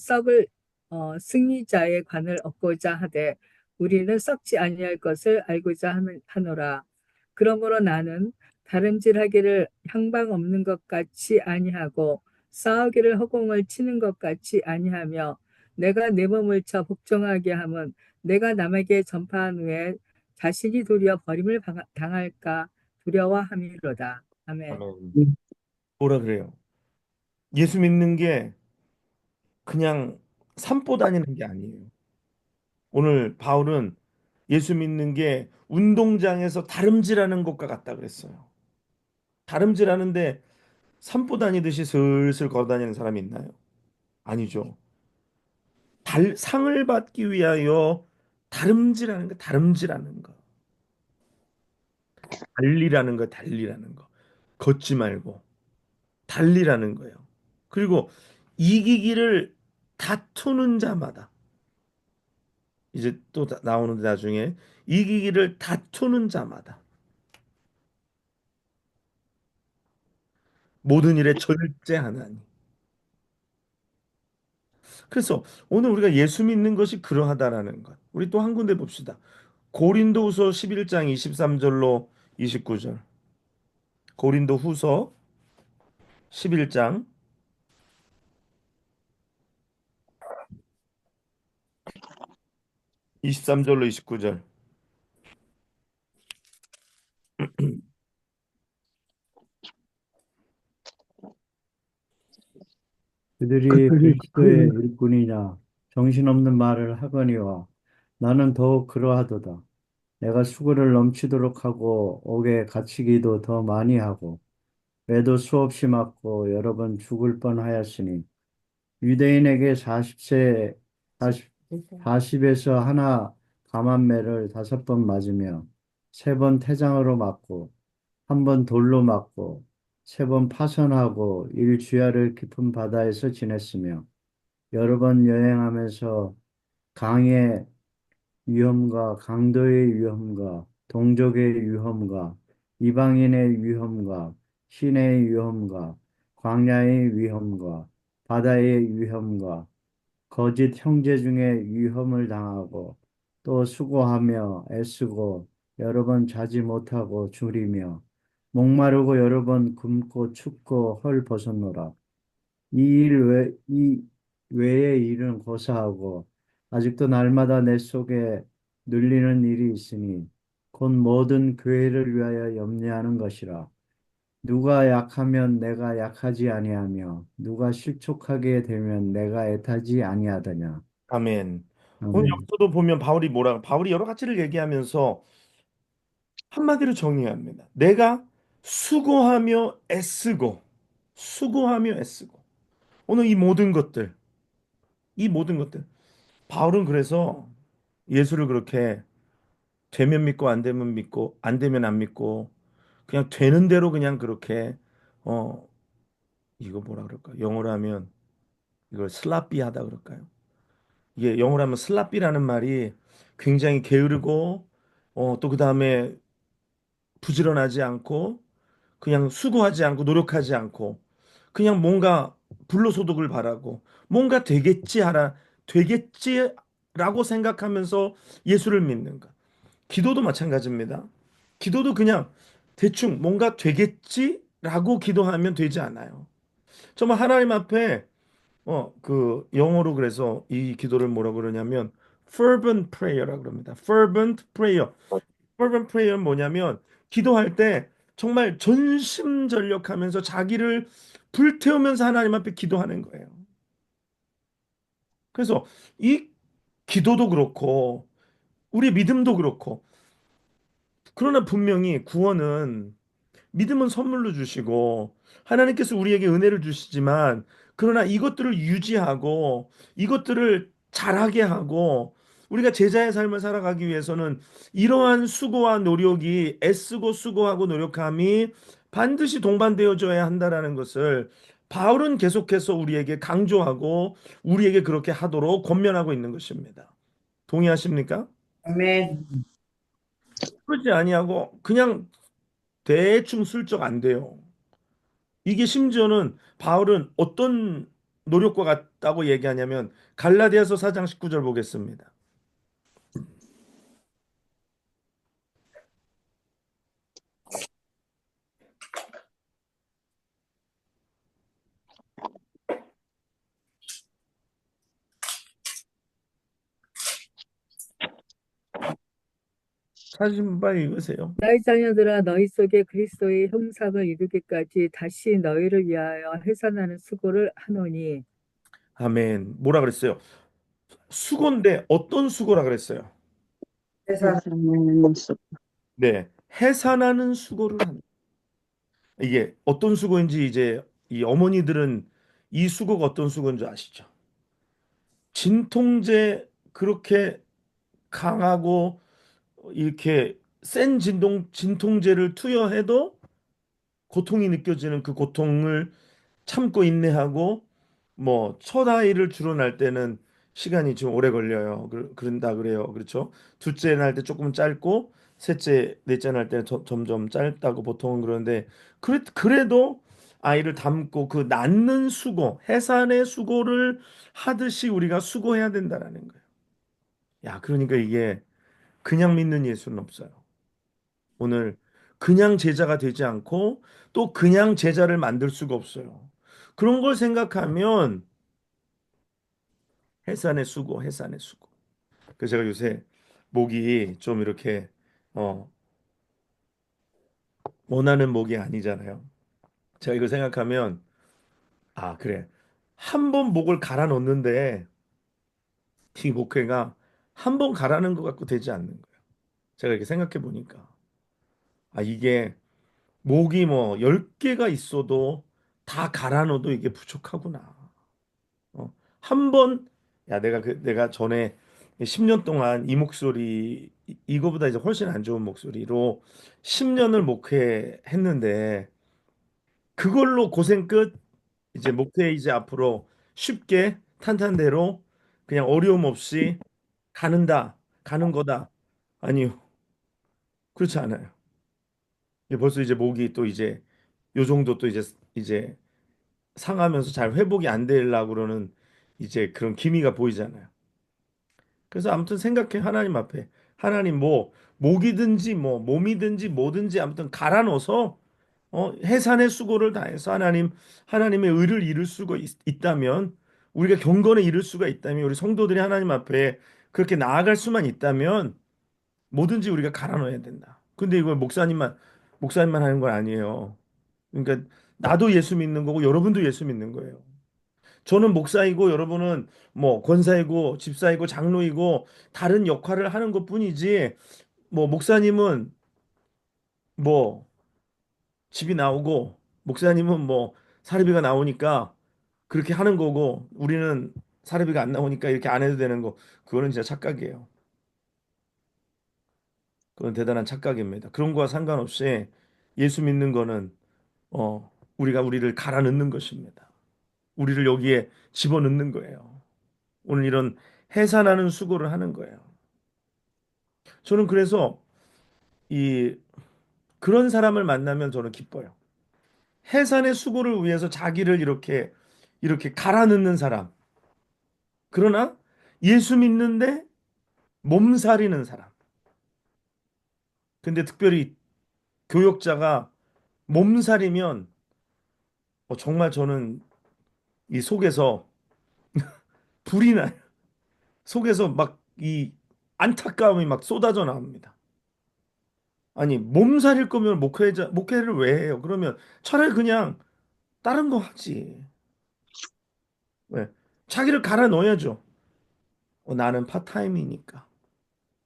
승리자의 관을 얻고자 하되 우리는 썩지 아니할 것을 알고자 하노라. 그러므로 나는 다름질하기를 향방 없는 것 같이 아니하고 싸우기를 허공을 치는 것 같이 아니하며 내가 내 몸을 쳐 복종하게 함은 내가 남에게 전파한 후에 자신이 도리어 버림을 당할까 두려워함이로다. 아멘. 아멘. 뭐라 그래요? 예수 믿는 게 그냥 산보 다니는 게 아니에요. 오늘 바울은 예수 믿는 게 운동장에서 다름질하는 것과 같다 그랬어요. 다름질하는데 산보 다니듯이 슬슬 걸어 다니는 사람이 있나요? 아니죠. 상을 받기 위하여 다름질하는 거, 다름질하는 거. 달리라는 거, 달리라는 거. 걷지 말고 달리라는 거예요. 그리고 이기기를 다투는 자마다 이제 또 나오는데 나중에 이기기를 다투는 자마다 모든 일에 절제하나니. 그래서 오늘 우리가 예수 믿는 것이 그러하다라는 것. 우리 또 한 군데 봅시다. 고린도후서 11장 23절로 29절. 고린도후서 11장 23절로 29절. 그들이 그리스도의 일꾼이냐 정신없는 말을 하거니와 나는 더욱 그러하도다. 내가 수고를 넘치도록 하고 옥에 갇히기도 더 많이 하고 매도 수없이 맞고 여러 번 죽을 뻔하였으니 유대인에게 40에서 하나 감한매를 5번 맞으며 3번 태장으로 맞고 1번 돌로 맞고 3번 파선하고 일주야를 깊은 바다에서 지냈으며 여러 번 여행하면서 강의 위험과 강도의 위험과 동족의 위험과 이방인의 위험과 시내의 위험과 광야의 위험과 바다의 위험과 거짓 형제 중에 위험을 당하고 또 수고하며 애쓰고 여러 번 자지 못하고 줄이며 목마르고 여러 번 굶고 춥고 헐 벗었노라. 이 외의 일은 고사하고 아직도 날마다 내 속에 눌리는 일이 있으니 곧 모든 교회를 위하여 염려하는 것이라. 누가 약하면 내가 약하지 아니하며 누가 실족하게 되면 내가 애타지 아니하더냐. 아멘. 오늘 아멘. 여기서도 보면 바울이 여러 가지를 얘기하면서 한마디로 정의합니다. 내가 수고하며 애쓰고. 오늘 이 모든 것들. 바울은 그래서 예수를 그렇게 되면 믿고 안 되면 믿고 안 되면 안 믿고 그냥 되는 대로 그냥 그렇게 어 이거 뭐라 그럴까? 영어로 하면 이걸 슬라피하다 그럴까요? 이게 영어로 하면 슬라피라는 말이 굉장히 게으르고 또 그다음에 부지런하지 않고 그냥 수고하지 않고 노력하지 않고 그냥 뭔가 불로소득을 바라고 뭔가 되겠지라고 생각하면서 예수를 믿는 것. 기도도 마찬가지입니다. 기도도 그냥 대충 뭔가 되겠지라고 기도하면 되지 않아요. 정말 하나님 앞에 그 영어로 그래서 이 기도를 뭐라고 그러냐면 fervent prayer라고 그럽니다. fervent prayer. fervent prayer는 뭐냐면 기도할 때 정말 전심전력하면서 자기를 불태우면서 하나님 앞에 기도하는 거예요. 그래서 이 기도도 그렇고 우리 믿음도 그렇고 그러나 분명히 구원은 믿음은 선물로 주시고 하나님께서 우리에게 은혜를 주시지만 그러나 이것들을 유지하고 이것들을 잘하게 하고 우리가 제자의 삶을 살아가기 위해서는 이러한 수고와 노력이 애쓰고 수고하고 노력함이 반드시 동반되어져야 한다라는 것을 바울은 계속해서 우리에게 강조하고 우리에게 그렇게 하도록 권면하고 있는 것입니다. 동의하십니까? 아멘. 그러지 아니하고 그냥 대충 슬쩍 안 돼요. 이게 심지어는 바울은 어떤 노력과 같다고 얘기하냐면 갈라디아서 4장 19절 보겠습니다. 찾으신 바 읽으세요. 너희 자녀들아 너희 속에 그리스도의 형상을 이루기까지 다시 너희를 위하여 해산하는 수고를 하노니 아멘. 뭐라 그랬어요? 수고인데 어떤 수고라 그랬어요? 세상 네. 해산하는 수고를 한다. 이게 어떤 수고인지 이제 이 어머니들은 이 수고가 어떤 수고인 줄 아시죠? 진통제 그렇게 강하고 이렇게 센 진통제를 투여해도 고통이 느껴지는 그 고통을 참고 인내하고 뭐 첫 아이를 주로 낳을 때는 시간이 좀 오래 걸려요. 그런다 그래요. 그렇죠? 둘째 낳을 때 조금 짧고 셋째, 넷째 낳을 때는 점점 짧다고 보통은 그러는데 그래도 아이를 담고 그 낳는 수고, 해산의 수고를 하듯이 우리가 수고해야 된다라는 거예요. 야, 그러니까 이게 그냥 믿는 예수는 없어요. 오늘 그냥 제자가 되지 않고 또 그냥 제자를 만들 수가 없어요. 그런 걸 생각하면 해산의 수고, 해산의 수고. 그래서 제가 요새 목이 좀 이렇게 어, 원하는 목이 아니잖아요. 제가 이거 생각하면 아, 그래. 한 번 목을 갈아 놓는데 이 목회가 한 번 갈아는 것 같고 되지 않는 거예요. 제가 이렇게 생각해 보니까 아, 이게 목이 뭐 10개가 있어도 다 갈아 넣어도 이게 부족하구나. 한 번, 야, 내가 전에 10년 동안 이 목소리, 이거보다 이제 훨씬 안 좋은 목소리로 10년을 목회했는데, 그걸로 고생 끝, 이제 목회 이제 앞으로 쉽게 탄탄대로 그냥 어려움 없이 가는 거다. 아니요. 그렇지 않아요. 벌써 이제 목이 또 이제 요 정도 또 이제 상하면서 잘 회복이 안 되려고 그러는 이제 그런 기미가 보이잖아요. 그래서 아무튼 생각해 하나님 앞에 하나님 뭐 목이든지 뭐 몸이든지 뭐든지 아무튼 갈아 넣어서 해산의 수고를 다해서 하나님의 의를 이룰 수가 있다면 우리가 경건에 이룰 수가 있다면 우리 성도들이 하나님 앞에 그렇게 나아갈 수만 있다면 뭐든지 우리가 갈아 넣어야 된다. 근데 이걸 목사님만 하는 건 아니에요. 그러니까 나도 예수 믿는 거고 여러분도 예수 믿는 거예요. 저는 목사이고 여러분은 뭐 권사이고 집사이고 장로이고 다른 역할을 하는 것뿐이지 뭐 목사님은 뭐 집이 나오고 목사님은 뭐 사례비가 나오니까 그렇게 하는 거고 우리는 사례비가 안 나오니까 이렇게 안 해도 되는 거 그거는 진짜 착각이에요. 그건 대단한 착각입니다. 그런 거와 상관없이 예수 믿는 거는 우리가 우리를 갈아 넣는 것입니다. 우리를 여기에 집어넣는 거예요. 오늘 이런 해산하는 수고를 하는 거예요. 저는 그래서 이 그런 사람을 만나면 저는 기뻐요. 해산의 수고를 위해서 자기를 이렇게 갈아 넣는 사람. 그러나 예수 믿는데 몸살이는 사람. 근데 특별히 교역자가 몸살이면 정말 저는 이 속에서 불이 나요. 속에서 막 이 안타까움이 막 쏟아져 나옵니다. 아니, 몸살일 거면 목회를 왜 해요? 그러면 차라리 그냥 다른 거 하지. 왜? 자기를 갈아 넣어야죠. 나는 파타임이니까.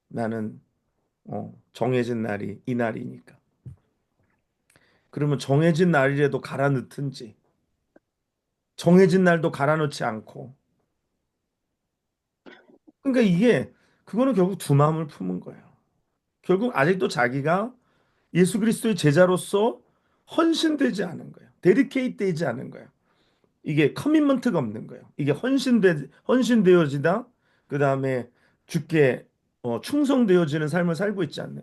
나는 정해진 날이 이 날이니까. 그러면 정해진 날이라도 갈아 넣든지 정해진 날도 갈아 넣지 않고. 그러니까 그거는 결국 두 마음을 품은 거예요. 결국 아직도 자기가 예수 그리스도의 제자로서 헌신되지 않은 거예요. 데디케이트 되지 않은 거예요. 이게 커미먼트가 없는 거예요. 이게 헌신되어지다. 그다음에 주께 충성되어지는 삶을 살고 있지 않는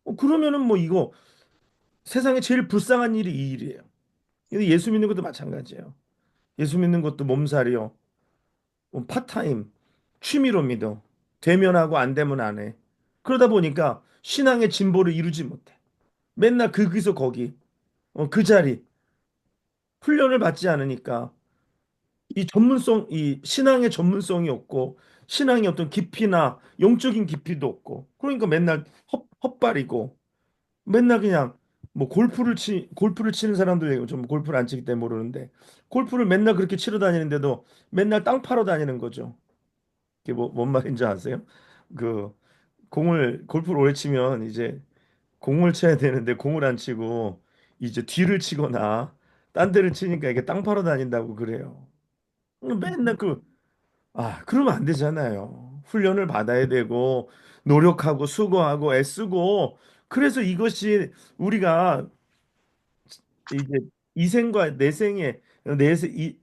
거예요. 그러면은 뭐 이거 세상에 제일 불쌍한 일이 이 일이에요. 근데 예수 믿는 것도 마찬가지예요. 예수 믿는 것도 몸살이요. 파타임, 취미로 믿어. 되면 하고 안 되면 안 해. 그러다 보니까 신앙의 진보를 이루지 못해. 맨날 거기서 거기, 그 자리, 훈련을 받지 않으니까 이 신앙의 전문성이 없고, 신앙의 어떤 깊이나 영적인 깊이도 없고, 그러니까 맨날 헛발이고, 맨날 그냥 뭐 골프를 치는 사람들 얘기 좀 골프를 안 치기 때문에 모르는데, 골프를 맨날 그렇게 치러 다니는데도 맨날 땅 파러 다니는 거죠. 이게 뭔 말인지 아세요? 그 골프를 오래 치면 이제 공을 쳐야 되는데 공을 안 치고 이제 뒤를 치거나 딴 데를 치니까 이게 땅 파러 다닌다고 그래요. 맨날 그러면 안 되잖아요. 훈련을 받아야 되고, 노력하고, 수고하고, 애쓰고, 그래서 이것이 우리가 이제 이생과 내생의,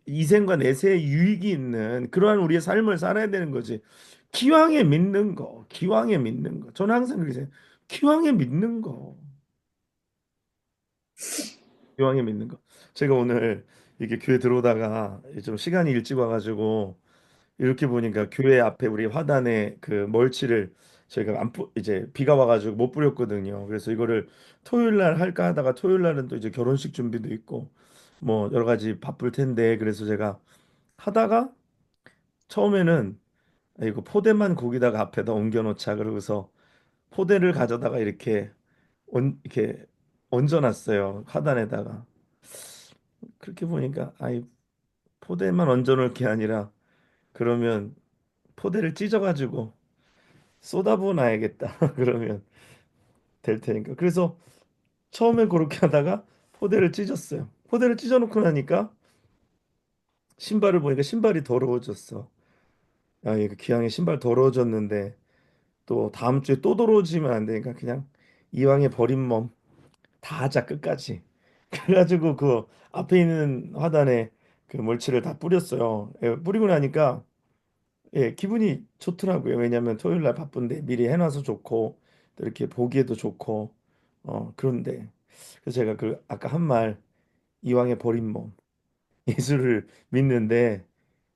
이생과 내세의 유익이 있는 그러한 우리의 삶을 살아야 되는 거지. 기왕에 믿는 거. 저는 항상 그렇게 생각해요. 기왕에 믿는 거. 기왕에 믿는 거. 제가 오늘 이게 교회 들어오다가 좀 시간이 일찍 와가지고, 이렇게 보니까 교회 앞에 우리 화단에 그 멀치를 저희가 이제 비가 와가지고 못 뿌렸거든요. 그래서 이거를 토요일 날 할까 하다가 토요일 날은 또 이제 결혼식 준비도 있고 뭐 여러 가지 바쁠 텐데 그래서 제가 하다가 처음에는 이거 포대만 거기다가 앞에다 옮겨놓자 그러고서 포대를 가져다가 이렇게 얹어놨어요. 화단에다가. 그렇게 보니까 포대만 얹어놓을 게 아니라 그러면 포대를 찢어가지고 쏟아부어 놔야겠다. 그러면 될 테니까. 그래서 처음에 그렇게 하다가 포대를 찢었어요. 포대를 찢어놓고 나니까 신발을 보니까 신발이 더러워졌어. 이거 기왕에 신발 더러워졌는데 또 다음 주에 또 더러워지면 안 되니까 그냥 이왕에 버린 몸 다 하자 끝까지. 그래가지고 그 앞에 있는 화단에 그 멀치를 다 뿌렸어요. 뿌리고 나니까 기분이 좋더라고요. 왜냐하면 토요일 날 바쁜데 미리 해놔서 좋고 또 이렇게 보기에도 좋고 그런데 그래서 제가 아까 한 말 이왕에 버린 몸 예수를 믿는데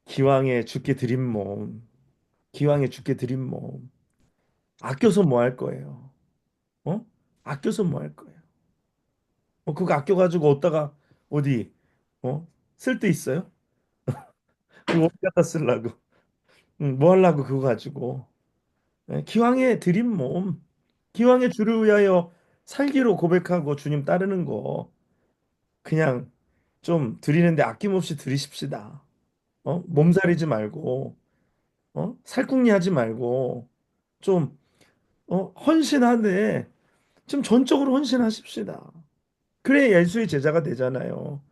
기왕에 죽게 드린 몸 아껴서 뭐 할 거예요? 어? 아껴서 뭐 할 거예요? 그거 아껴가지고 어디다가 어디 쓸 데 있어요? 그거 어디 갖다 쓰려고? 뭐 하려고 그거 가지고? 기왕에 드린 몸, 기왕에 주를 위하여 살기로 고백하고 주님 따르는 거, 그냥 좀 드리는데 아낌없이 드리십시다. 몸살이지 말고, 살궁리 하지 말고, 좀, 헌신하되, 좀 전적으로 헌신하십시다. 그래 예수의 제자가 되잖아요.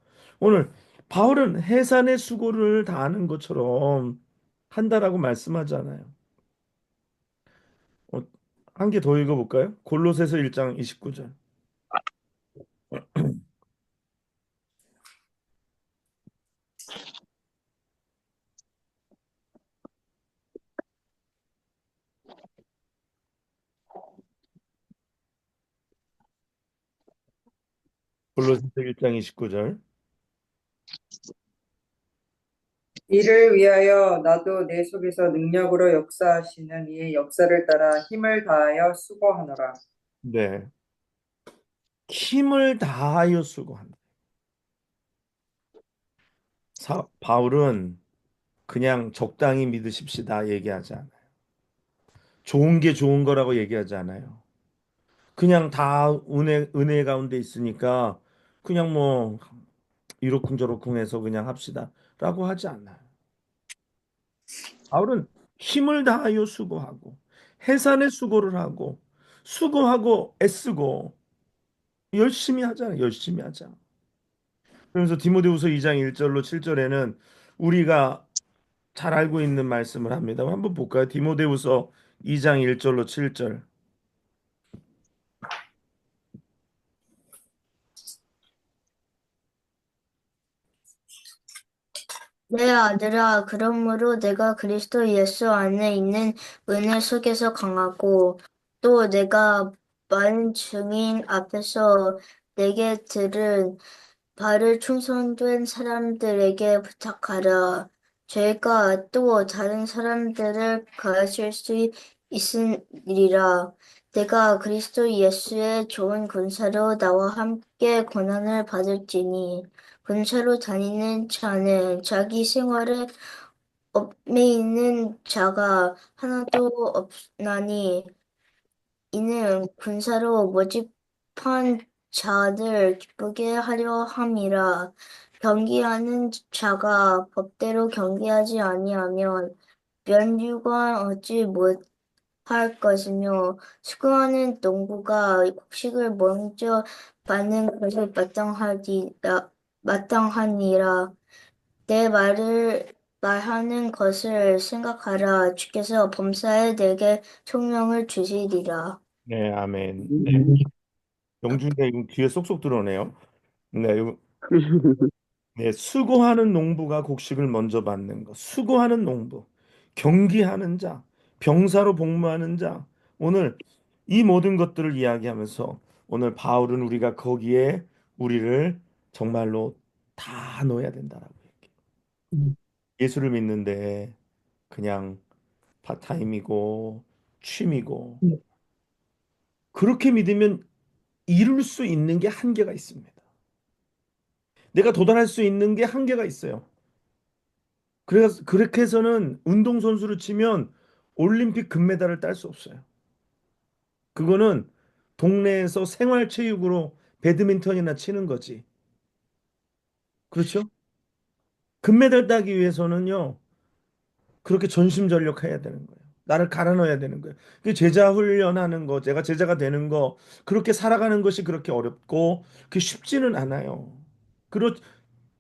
오늘 바울은 해산의 수고를 다하는 것처럼 한다라고 말씀하잖아요. 어, 한 개 더 읽어볼까요? 골로새서 1장 29절. 골로새서 1장 29절. 이를 위하여 나도 내 속에서 능력으로 역사하시는 이의 역사를 따라 힘을 다하여 수고하노라. 네. 힘을 다하여 수고한다. 바울은 그냥 적당히 믿으십시다 얘기하지 않아요. 좋은 게 좋은 거라고 얘기하지 않아요. 그냥 다 은혜 가운데 있으니까 그냥 뭐 이러쿵저러쿵 해서 그냥 합시다라고 하지 않아요. 바울은 힘을 다하여 수고하고 해산의 수고를 하고 수고하고 애쓰고 열심히 하잖아요. 열심히 하자. 그래서 디모데후서 2장 1절로 7절에는 우리가 잘 알고 있는 말씀을 합니다. 한번 볼까요? 디모데후서 2장 1절로 7절. 내 아들아, 그러므로 내가 그리스도 예수 안에 있는 은혜 속에서 강하고, 또 내가 많은 증인 앞에서 내게 들은 바를 충성된 사람들에게 부탁하라. 죄가 또 다른 사람들을 가르칠 수 있으리라. 내가 그리스도 예수의 좋은 군사로 나와 함께 고난을 받을지니, 군사로 다니는 자는 자기 생활에 얽매이는 자가 하나도 없나니, 이는 군사로 모집한 자들 기쁘게 하려 함이라. 경기하는 자가 법대로 경기하지 아니하면 면류관 얻지 못할 것이며, 수고하는 농부가 곡식을 먼저 받는 것을 마땅하니라. 내 말하는 것을 생각하라. 주께서 범사에 내게 총명을 주시리라. 네, 아멘. 네. 영준이가 이거 귀에 쏙쏙 들어오네요. 네, 네, 수고하는 농부가 곡식을 먼저 받는 것. 수고하는 농부, 경기하는 자, 병사로 복무하는 자. 오늘 이 모든 것들을 이야기하면서 오늘 바울은 우리가 거기에 우리를 정말로 다 넣어야 된다라고 얘기해요. 예수를 믿는데 그냥 파타임이고 취미고 그렇게 믿으면 이룰 수 있는 게 한계가 있습니다. 내가 도달할 수 있는 게 한계가 있어요. 그래서 그렇게 해서는 운동선수로 치면 올림픽 금메달을 딸 수 없어요. 그거는 동네에서 생활체육으로 배드민턴이나 치는 거지. 그렇죠? 금메달 따기 위해서는요, 그렇게 전심전력해야 되는 거예요. 나를 갈아 넣어야 되는 거예요. 그 제자 훈련하는 거, 제가 제자가 되는 거, 그렇게 살아가는 것이 그렇게 어렵고, 그게 쉽지는 않아요. 그렇,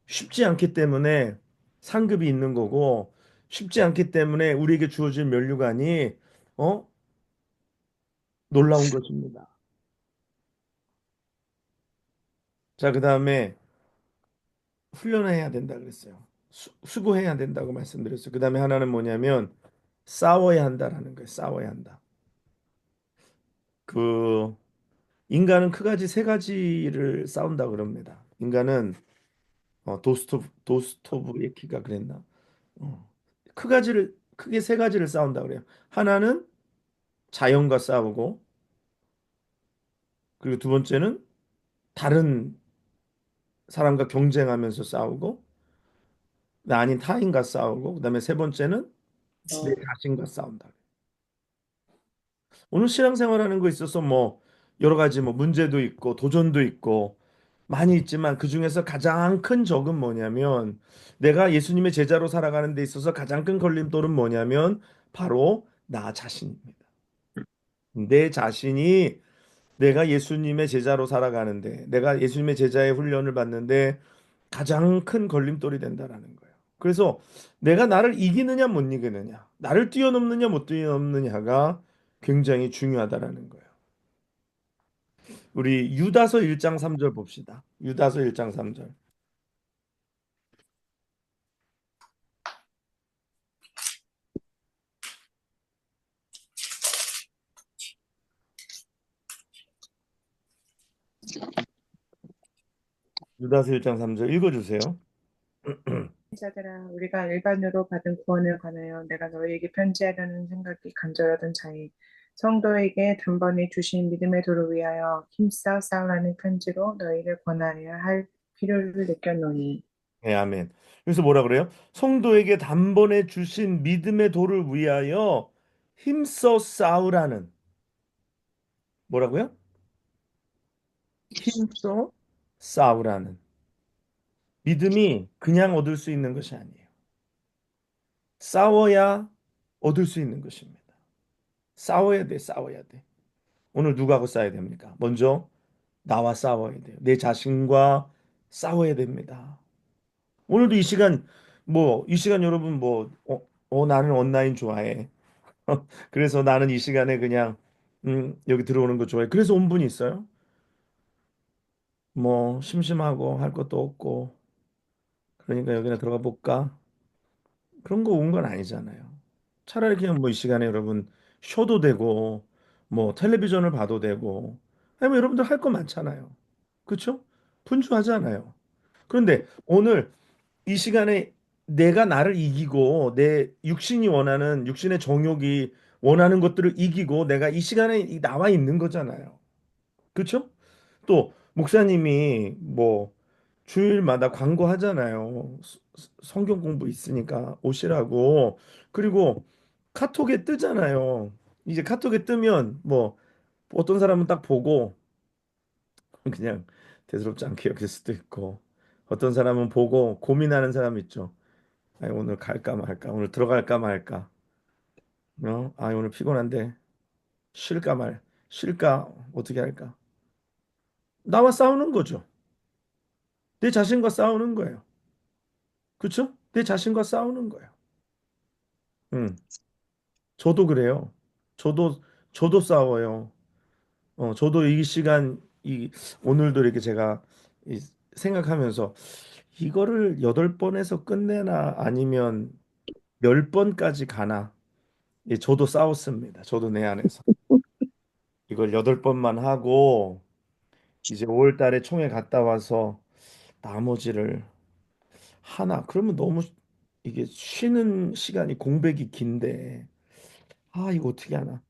쉽지 않기 때문에 상급이 있는 거고, 쉽지 않기 때문에 우리에게 주어진 면류관이, 어? 놀라운 것입니다. 자, 그 다음에 훈련해야 된다 그랬어요. 수고해야 된다고 말씀드렸어요. 그 다음에 하나는 뭐냐면, 싸워야 한다라는 거예요. 싸워야 한다. 그, 인간은 크가지 세 가지를 싸운다 그럽니다. 인간은 도스토브예키가 그랬나? 크가지를 크게 세 가지를 싸운다 그래요. 하나는 자연과 싸우고, 그리고 두 번째는 다른 사람과 경쟁하면서 싸우고, 나 아닌 타인과 싸우고, 그다음에 세 번째는 내 자신과 싸운다. 오늘 신앙생활하는 거 있어서 뭐 여러 가지 뭐 문제도 있고 도전도 있고 많이 있지만 그 중에서 가장 큰 적은 뭐냐면 내가 예수님의 제자로 살아가는 데 있어서 가장 큰 걸림돌은 뭐냐면 바로 나 자신입니다. 내 자신이 내가 예수님의 제자로 살아가는데 내가 예수님의 제자의 훈련을 받는데 가장 큰 걸림돌이 된다라는 거예요. 그래서 내가 나를 이기느냐 못 이기느냐, 나를 뛰어넘느냐 못 뛰어넘느냐가 굉장히 중요하다라는 거예요. 우리 유다서 1장 3절 봅시다. 유다서 1장 3절. 유다서 1장 3절 읽어주세요. 자들아, 우리가 일반으로 받은 구원을 관하여 내가 너희에게 편지하려는 생각이 간절하던 자이 성도에게 단번에 주신 믿음의 도를 위하여 힘써 싸우라는 편지로 너희를 권하여야 할 필요를 느꼈노니. 네, 아멘. 그래서 뭐라 그래요? 성도에게 단번에 주신 믿음의 도를 위하여 힘써 싸우라는 뭐라고요? 힘써 싸우라는 믿음이 그냥 얻을 수 있는 것이 아니에요. 싸워야 얻을 수 있는 것입니다. 싸워야 돼, 싸워야 돼. 오늘 누구하고 싸워야 됩니까? 먼저 나와 싸워야 돼요. 내 자신과 싸워야 됩니다. 오늘도 이 시간 이 시간 여러분 나는 온라인 좋아해. 그래서 나는 이 시간에 그냥 여기 들어오는 거 좋아해. 그래서 온 분이 있어요. 뭐 심심하고 할 것도 없고 그러니까 여기나 들어가 볼까? 그런 거 온 건 아니잖아요. 차라리 그냥 뭐 이 시간에 여러분 쉬어도 되고 뭐 텔레비전을 봐도 되고 아니 뭐 여러분들 할 거 많잖아요. 그렇죠? 분주하잖아요. 그런데 오늘 이 시간에 내가 나를 이기고 내 육신이 원하는 육신의 정욕이 원하는 것들을 이기고 내가 이 시간에 나와 있는 거잖아요. 그렇죠? 또 목사님이 뭐 주일마다 광고하잖아요. 성경 공부 있으니까 오시라고. 그리고 카톡에 뜨잖아요. 이제 카톡에 뜨면 뭐 어떤 사람은 딱 보고 그냥 대수롭지 않게 여길 수도 있고 어떤 사람은 보고 고민하는 사람 있죠. 아니, 오늘 갈까 말까, 오늘 들어갈까 말까. 오늘 피곤한데 쉴까 어떻게 할까. 나와 싸우는 거죠. 내 자신과 싸우는 거예요. 그렇죠? 내 자신과 싸우는 거예요. 음, 저도 그래요. 저도 싸워요. 저도 이 시간 오늘도 이렇게 제가 이, 생각하면서 이거를 8번에서 끝내나 아니면 10번까지 가나. 예, 저도 싸웠습니다. 저도 내 안에서 이걸 8번만 하고 이제 5월 달에 총회 갔다 와서 나머지를 하나. 그러면 너무 이게 쉬는 시간이 공백이 긴데 이거 어떻게 하나.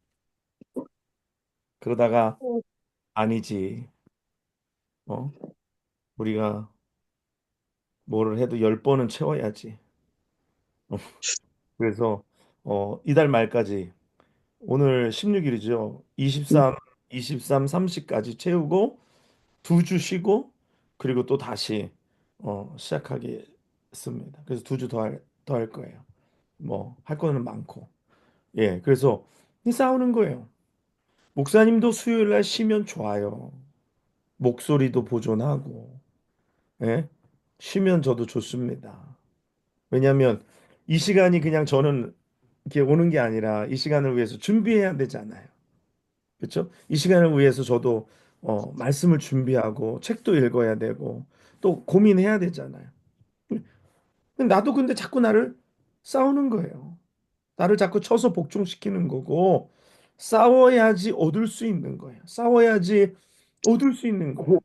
그러다가 아니지. 어? 우리가 뭐를 해도 10번은 채워야지. 어, 그래서 이달 말까지 오늘 16일이죠. 23, 30까지 채우고 2주 쉬고 그리고 또 다시 시작하겠습니다. 그래서 2주 더 할 거예요. 뭐 할 거는 많고. 예, 그래서 이 싸우는 거예요. 목사님도 수요일 날 쉬면 좋아요. 목소리도 보존하고. 예? 쉬면 저도 좋습니다. 왜냐하면 이 시간이 그냥 저는 이렇게 오는 게 아니라 이 시간을 위해서 준비해야 되잖아요. 그렇죠? 이 시간을 위해서 저도 말씀을 준비하고 책도 읽어야 되고 또 고민해야 되잖아요. 근데 나도 근데 자꾸 나를 싸우는 거예요. 나를 자꾸 쳐서 복종시키는 거고 싸워야지 얻을 수 있는 거예요. 싸워야지 얻을 수 있는 거예요.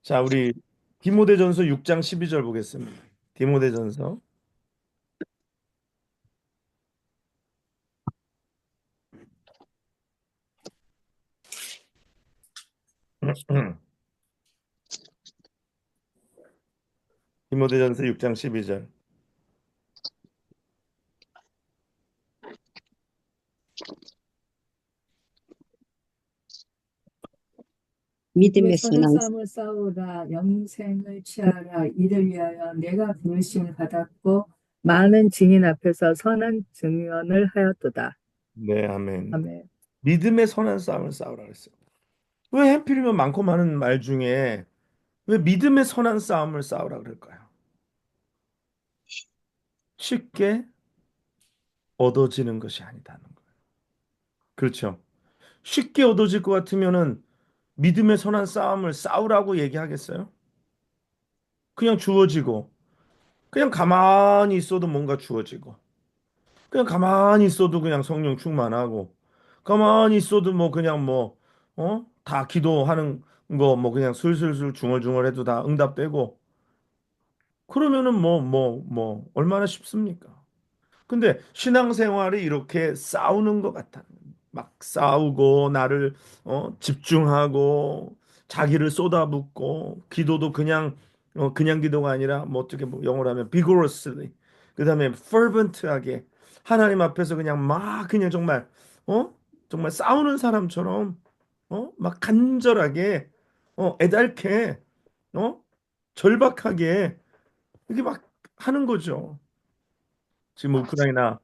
자, 우리 디모데전서 6장 12절 보겠습니다. 디모데전서 디모데전서 6장 12절. 내 믿음의 선한 선한 싸움을 싸우라 영생을 취하라 이를 위하여 내가 부르심을 받았고 많은 증인 앞에서 선한 증언을 하였도다. 네, 아멘. 아멘. 믿음의 선한 싸움을 싸우라 그랬어요. 왜 하필이면 많고 많은 말 중에 왜 믿음의 선한 싸움을 싸우라 그럴까요? 쉽게 얻어지는 것이 아니다는 거예요. 그렇죠. 쉽게 얻어질 것 같으면은 믿음의 선한 싸움을 싸우라고 얘기하겠어요? 그냥 주어지고, 그냥 가만히 있어도 뭔가 주어지고, 그냥 가만히 있어도 그냥 성령 충만하고, 가만히 있어도 뭐 그냥 다 기도하는 거 뭐 그냥 술술술 중얼중얼해도 다 응답되고 그러면은 얼마나 쉽습니까? 근데 신앙생활이 이렇게 싸우는 것 같아. 막 싸우고 나를 집중하고 자기를 쏟아붓고 기도도 그냥 기도가 아니라 뭐 어떻게 뭐 영어로 하면 vigorously 그다음에 fervent하게 하나님 앞에서 그냥 막 그냥 어 정말 싸우는 사람처럼 막 간절하게 애달게 어 절박하게 이렇게 막 하는 거죠. 지금 우크라이나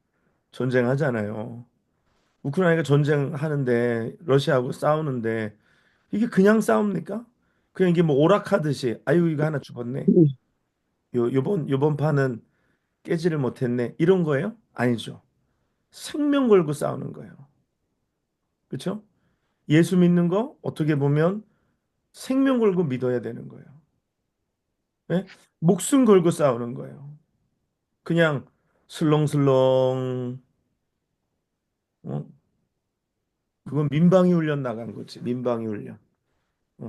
전쟁하잖아요. 우크라이나가 전쟁하는데 러시아하고 싸우는데 이게 그냥 싸웁니까? 그냥 이게 뭐 오락하듯이 아유 이거 하나 죽었네. 요번 판은 깨지를 못했네. 이런 거예요? 아니죠. 생명 걸고 싸우는 거예요. 그렇죠? 예수 믿는 거 어떻게 보면 생명 걸고 믿어야 되는 거예요. 예? 목숨 걸고 싸우는 거예요. 그냥 슬렁슬렁 어? 그건 민방위 훈련 나간 거지. 민방위 훈련.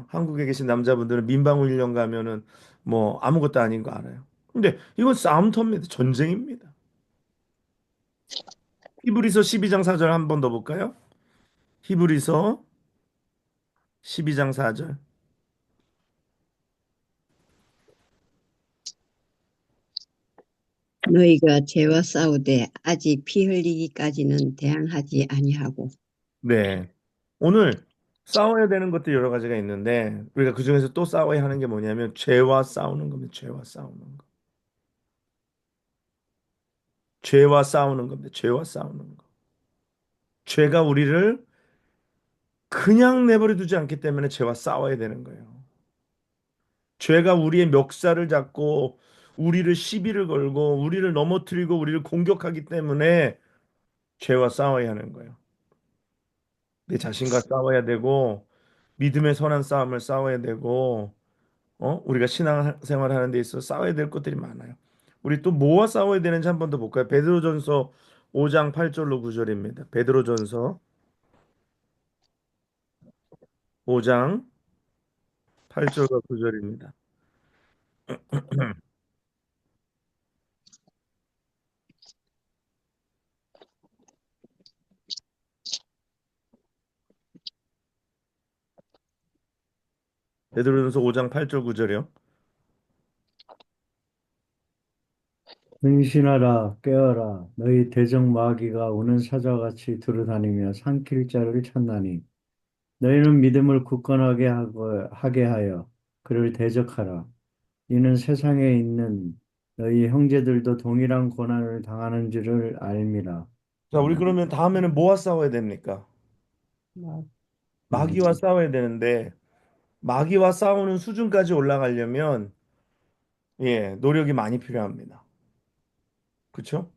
한국에 계신 남자분들은 민방위 훈련 가면은 뭐 아무것도 아닌 거 알아요. 근데 이건 싸움터입니다. 전쟁입니다. 히브리서 12장 4절 한 번 더 볼까요? 히브리서 12장 4절. 너희가 죄와 싸우되 아직 피 흘리기까지는 대항하지 아니하고. 네. 오늘 싸워야 되는 것도 여러 가지가 있는데 우리가 그중에서 또 싸워야 하는 게 뭐냐면 죄와 싸우는 겁니다. 죄와 싸우는 거. 죄와 싸우는 겁니다. 죄와 싸우는 거. 죄가 우리를 그냥 내버려 두지 않기 때문에 죄와 싸워야 되는 거예요. 죄가 우리의 멱살을 잡고 우리를 시비를 걸고 우리를 넘어뜨리고 우리를 공격하기 때문에 죄와 싸워야 하는 거예요. 내 자신과 싸워야 되고 믿음의 선한 싸움을 싸워야 되고 우리가 신앙생활 하는 데 있어서 싸워야 될 것들이 많아요. 우리 또 뭐와 싸워야 되는지 한 번 더 볼까요? 베드로전서 5장 8절로 9절입니다. 베드로전서 5장 8절과 9절입니다. 베드로전서 5장 8절 9절이요. 근신하라, 깨어라. 너희 대적 마귀가 우는 사자같이 두루다니며 삼킬 자를 찾나니 너희는 믿음을 굳건하게 하게 하여 그를 대적하라. 이는 세상에 있는 너희 형제들도 동일한 고난을 당하는 줄을 알미라. 자, 우리 그러면 다음에는 뭐와 싸워야 됩니까? 마귀와 싸워야 되는데 마귀와 싸우는 수준까지 올라가려면 노력이 많이 필요합니다. 그렇죠?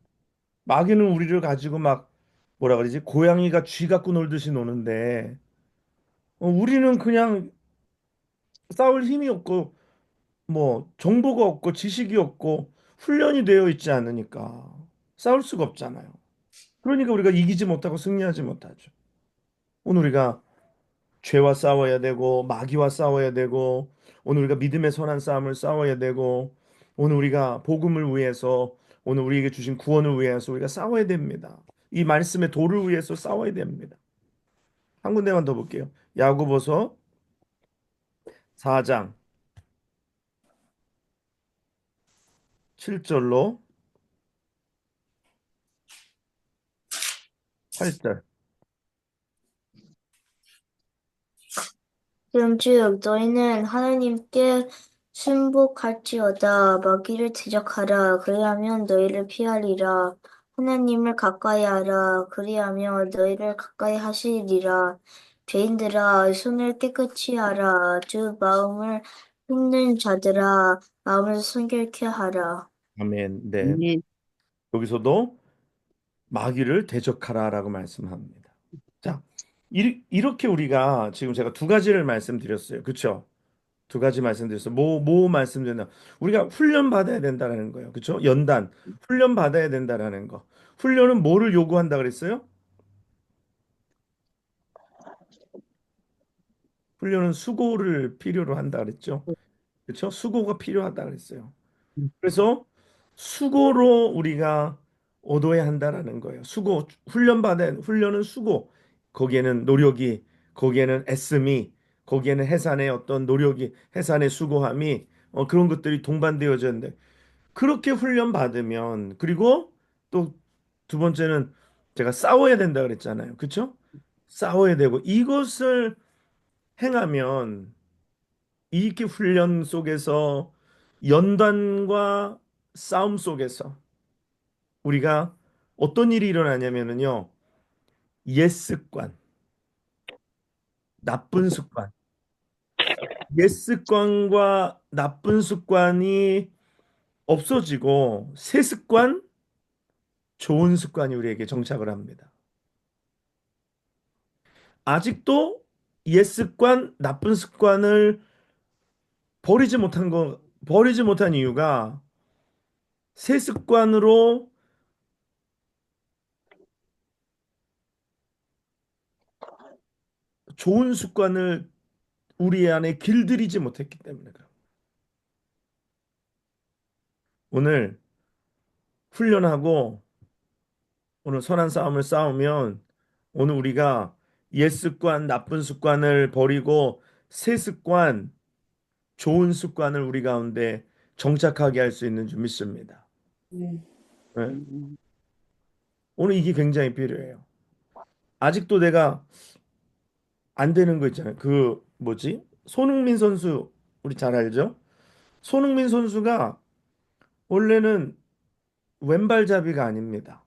마귀는 우리를 가지고 막 뭐라 그러지? 고양이가 쥐 갖고 놀듯이 노는데 우리는 그냥 싸울 힘이 없고 뭐 정보가 없고 지식이 없고 훈련이 되어 있지 않으니까 싸울 수가 없잖아요. 그러니까 우리가 이기지 못하고 승리하지 못하죠. 오늘 우리가 죄와 싸워야 되고 마귀와 싸워야 되고 오늘 우리가 믿음의 선한 싸움을 싸워야 되고 오늘 우리가 복음을 위해서 오늘 우리에게 주신 구원을 위해서 우리가 싸워야 됩니다. 이 말씀의 도를 위해서 싸워야 됩니다. 한 군데만 더 볼게요. 야고보서 4장 7절로 8절. 그런즉 너희는 하나님께 순복할지어다 마귀를 대적하라 그리하면 너희를 피하리라 하나님을 가까이하라 그리하면 너희를 가까이 하시리라 죄인들아 손을 깨끗이 하라 주 마음을 굽는 자들아 마음을 순결케 하라. 아멘. 네. 아멘. 여기서도 마귀를 대적하라라고 말씀합니다. 자, 이렇게 우리가 지금 제가 두 가지를 말씀드렸어요. 그렇죠? 두 가지 말씀드렸어요. 뭐 말씀드렸나? 우리가 훈련 받아야 된다라는 거예요. 그렇죠? 연단 훈련 받아야 된다라는 거. 훈련은 뭐를 요구한다 그랬어요? 훈련은 수고를 필요로 한다 그랬죠. 그렇죠? 수고가 필요하다 그랬어요. 그래서 수고로 우리가 얻어야 한다라는 거예요. 수고, 훈련받은 훈련은 수고. 거기에는 노력이, 거기에는 애씀이, 거기에는 해산의 어떤 노력이, 해산의 수고함이 그런 것들이 동반되어져 있는데 그렇게 훈련받으면 그리고 또 두 번째는 제가 싸워야 된다 그랬잖아요. 그렇죠? 싸워야 되고 이것을 행하면 이렇게 훈련 속에서 연단과 싸움 속에서 우리가 어떤 일이 일어나냐면은요. 옛 습관, 나쁜 습관, 옛 습관과 나쁜 습관이 없어지고 새 습관, 좋은 습관이 우리에게 정착을 합니다. 아직도 옛 습관, 나쁜 습관을 버리지 못한 이유가 새 습관으로 좋은 습관을 우리 안에 길들이지 못했기 때문에 그래요. 오늘 훈련하고 오늘 선한 싸움을 싸우면 오늘 우리가 옛 습관, 나쁜 습관을 버리고 새 습관, 좋은 습관을 우리 가운데 정착하게 할 수 있는 줄 믿습니다. 네. 오늘 이게 굉장히 필요해요. 아직도 내가 안 되는 거 있잖아요. 그 뭐지? 손흥민 선수 우리 잘 알죠? 손흥민 선수가 원래는 왼발잡이가 아닙니다.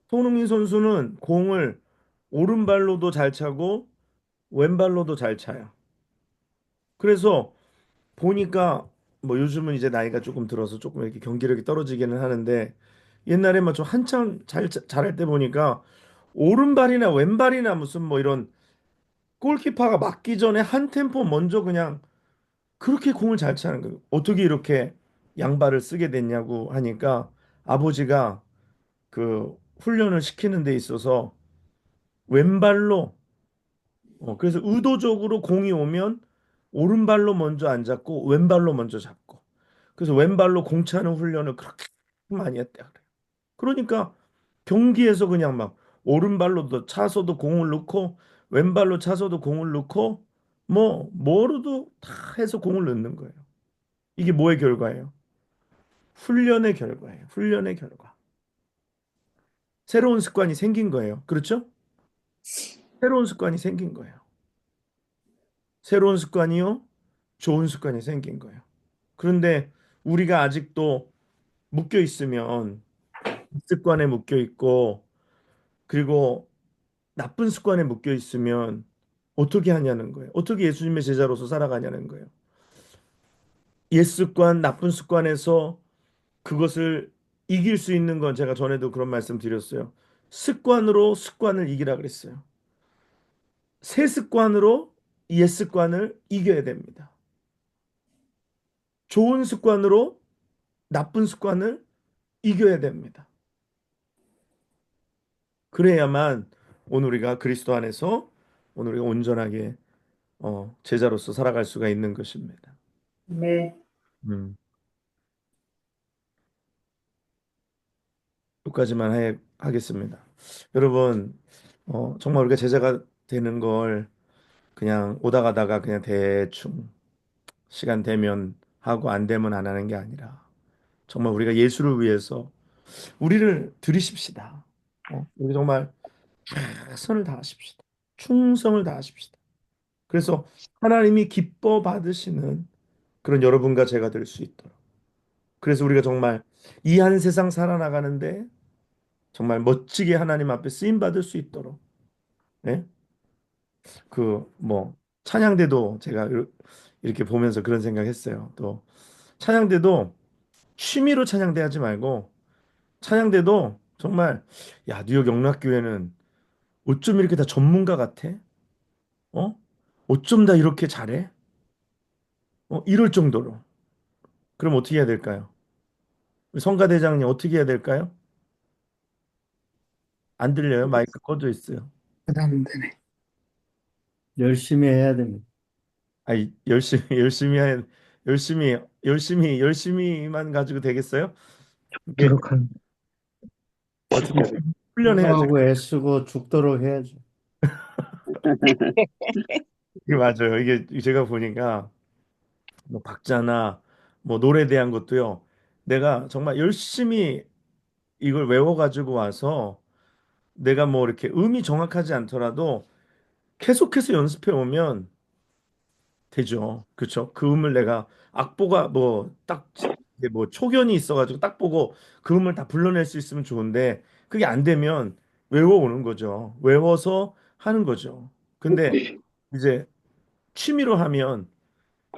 손흥민 선수는 공을 오른발로도 잘 차고 왼발로도 잘 차요. 그래서 보니까 뭐 요즘은 이제 나이가 조금 들어서 조금 이렇게 경기력이 떨어지기는 하는데 옛날에 막 좀 한참 잘할 때 보니까 오른발이나 왼발이나 무슨 뭐 이런 골키퍼가 맞기 전에 한 템포 먼저 그냥 그렇게 공을 잘 차는 거예요. 어떻게 이렇게 양발을 쓰게 됐냐고 하니까 아버지가 그 훈련을 시키는 데 있어서 왼발로 그래서 의도적으로 공이 오면 오른발로 먼저 안 잡고 왼발로 먼저 잡고 그래서 왼발로 공 차는 훈련을 그렇게 많이 했대요. 그러니까 경기에서 그냥 막 오른발로도 차서도 공을 넣고 왼발로 차서도 공을 넣고 뭐 뭐로도 다 해서 공을 넣는 거예요. 이게 뭐의 결과예요? 훈련의 결과예요. 훈련의 결과. 새로운 습관이 생긴 거예요. 그렇죠? 새로운 습관이 생긴 거예요. 새로운 습관이요. 좋은 습관이 생긴 거예요. 그런데 우리가 아직도 묶여 있으면 습관에 묶여 있고 그리고 나쁜 습관에 묶여 있으면 어떻게 하냐는 거예요. 어떻게 예수님의 제자로서 살아가냐는 거예요. 옛 습관, 나쁜 습관에서 그것을 이길 수 있는 건 제가 전에도 그런 말씀 드렸어요. 습관으로 습관을 이기라 그랬어요. 새 습관으로 옛 습관을 이겨야 됩니다. 좋은 습관으로 나쁜 습관을 이겨야 됩니다. 그래야만 오늘 우리가 그리스도 안에서 오늘 우리가 온전하게 제자로서 살아갈 수가 있는 것입니다. 네. 음, 여기까지만 하겠습니다. 여러분, 정말 우리가 제자가 되는 걸 그냥 오다 가다가 그냥 대충 시간 되면 하고 안 되면 안 하는 게 아니라 정말 우리가 예수를 위해서 우리를 들이십시다. 우리 정말 최선을 다하십시다. 충성을 다하십시다. 그래서 하나님이 기뻐 받으시는 그런 여러분과 제가 될 수 있도록. 그래서 우리가 정말 이 한 세상 살아나가는데 정말 멋지게 하나님 앞에 쓰임 받을 수 있도록. 네? 그 뭐 찬양대도 제가 이렇게 보면서 그런 생각했어요. 또 찬양대도 취미로 찬양대 하지 말고 찬양대도 정말 야 뉴욕 영락교회는 어쩜 이렇게 다 전문가 같아? 어? 어쩜 다 이렇게 잘해? 이럴 정도로. 그럼 어떻게 해야 될까요? 성가대장님 어떻게 해야 될까요? 안 들려요? 마이크 꺼져 있어요. 열심히 해야 됩니다. 아니, 열심히만 가지고 되겠어요? 이게 어떻게 해야 돼? 훈련해야죠. 수고하고 애쓰고 죽도록 해야죠. 이게 맞아요. 이게 제가 보니까 뭐 박자나 뭐 노래에 대한 것도요. 내가 정말 열심히 이걸 외워가지고 와서 내가 뭐 이렇게 음이 정확하지 않더라도 계속해서 연습해 오면 되죠. 그렇죠. 그 음을 내가 악보가 뭐 딱 뭐 초견이 있어가지고 딱 보고 그 음을 다 불러낼 수 있으면 좋은데 그게 안 되면 외워오는 거죠. 외워서 하는 거죠. 근데 이제 취미로 하면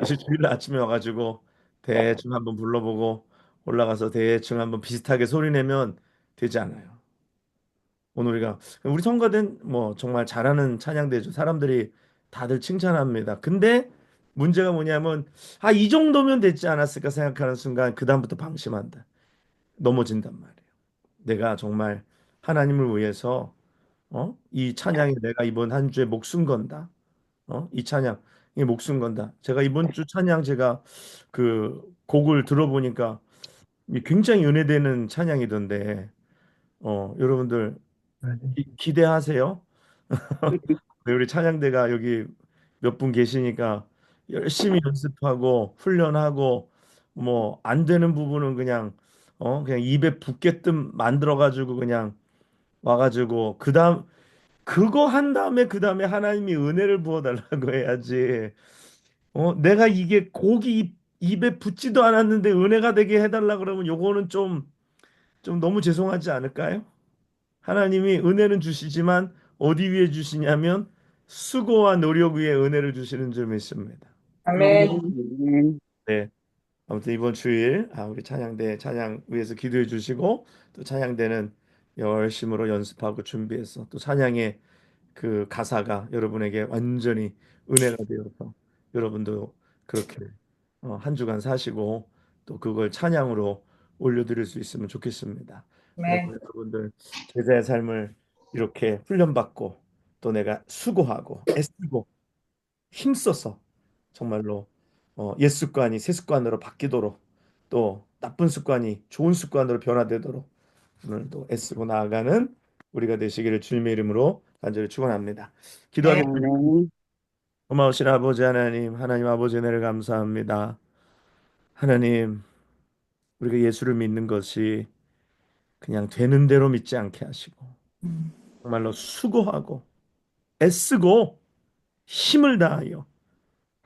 이제 주일날 아침에 와가지고 대충 한번 불러보고 올라가서 대충 한번 비슷하게 소리 내면 되지 않아요. 오늘 우리 성가대는 뭐 정말 잘하는 찬양대죠. 사람들이 다들 칭찬합니다. 근데 문제가 뭐냐면 이 정도면 됐지 않았을까 생각하는 순간 그다음부터 방심한다. 넘어진단 말이에요. 내가 정말 하나님을 위해서 이 찬양에 내가 이번 한 주에 목숨 건다. 이 찬양 이 목숨 건다. 제가 이번 주 찬양 제가 그 곡을 들어보니까 굉장히 은혜되는 찬양이던데 여러분들 기대하세요. 네, 우리 찬양대가 여기 몇 분 계시니까 열심히 연습하고 훈련하고 뭐 안 되는 부분은 그냥 입에 붙게끔 만들어 가지고 그냥 와가지고 그다음 그거 한 다음에 그다음에 하나님이 은혜를 부어 달라고 해야지. 내가 이게 곡이 입에 붙지도 않았는데 은혜가 되게 해달라 그러면 요거는 좀 너무 죄송하지 않을까요? 하나님이 은혜는 주시지만 어디 위에 주시냐면 수고와 노력 위에 은혜를 주시는 줄 믿습니다. 아멘. 네. 아무튼 이번 주일 우리 찬양대 찬양 위해서 기도해 주시고 또 찬양대는 열심으로 연습하고 준비해서 또 찬양의 그 가사가 여러분에게 완전히 은혜가 되어서 여러분도 그렇게 한 주간 사시고 또 그걸 찬양으로 올려드릴 수 있으면 좋겠습니다. 그리고 아멘. 여러분들 제자의 삶을 이렇게 훈련받고 또 내가 수고하고 애쓰고 힘써서 정말로 옛 습관이 새 습관으로 바뀌도록 또 나쁜 습관이 좋은 습관으로 변화되도록 오늘도 애쓰고 나아가는 우리가 되시기를 주님의 이름으로 간절히 축원합니다. 네. 기도하겠습니다. 고마우신 아버지 하나님, 하나님 아버지 은혜를 감사합니다. 하나님, 우리가 예수를 믿는 것이 그냥 되는 대로 믿지 않게 하시고 정말로 수고하고 애쓰고 힘을 다하여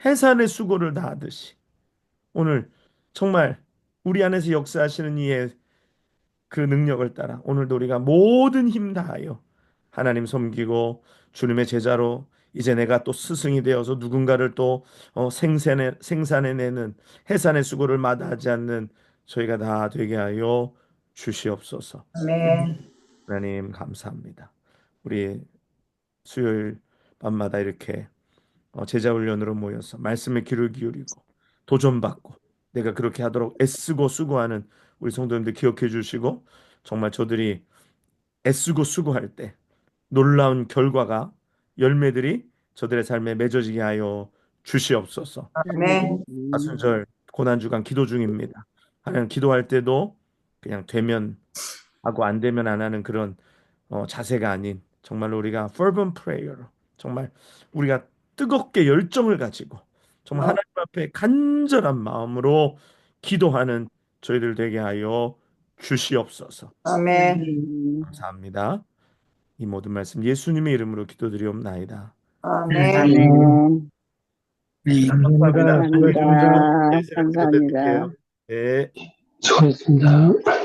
해산의 수고를 다하듯이 오늘 정말 우리 안에서 역사하시는 이의 그 능력을 따라 오늘도 우리가 모든 힘 다하여 하나님 섬기고 주님의 제자로 이제 내가 또 스승이 되어서 누군가를 또 생산해내는 해산의 수고를 마다하지 않는 저희가 다 되게 하여 주시옵소서. 아멘. 하나님 감사합니다. 우리 수요일 밤마다 이렇게 제자 훈련으로 모여서 말씀에 귀를 기울이고 도전받고 내가 그렇게 하도록 애쓰고 수고하는 우리 성도님들 기억해 주시고 정말 저들이 애쓰고 수고할 때 놀라운 결과가 열매들이 저들의 삶에 맺어지게 하여 주시옵소서. 아멘. 사순절 고난주간 기도 중입니다. 하나님 기도할 때도 그냥 되면 하고 안 되면 안 하는 그런 자세가 아닌 정말로 우리가 fervent prayer로 정말 우리가 뜨겁게 열정을 가지고 정말 하나님 앞에 간절한 마음으로 기도하는 저희들 되게 하여 주시옵소서. 아멘. 감사합니다. 이 모든 말씀 예수님의 이름으로 기도드리옵나이다. 아멘. 감사합니다. 감사합니다. 수고하셨습니다. 감사합니다. 네. 수고하셨습니다.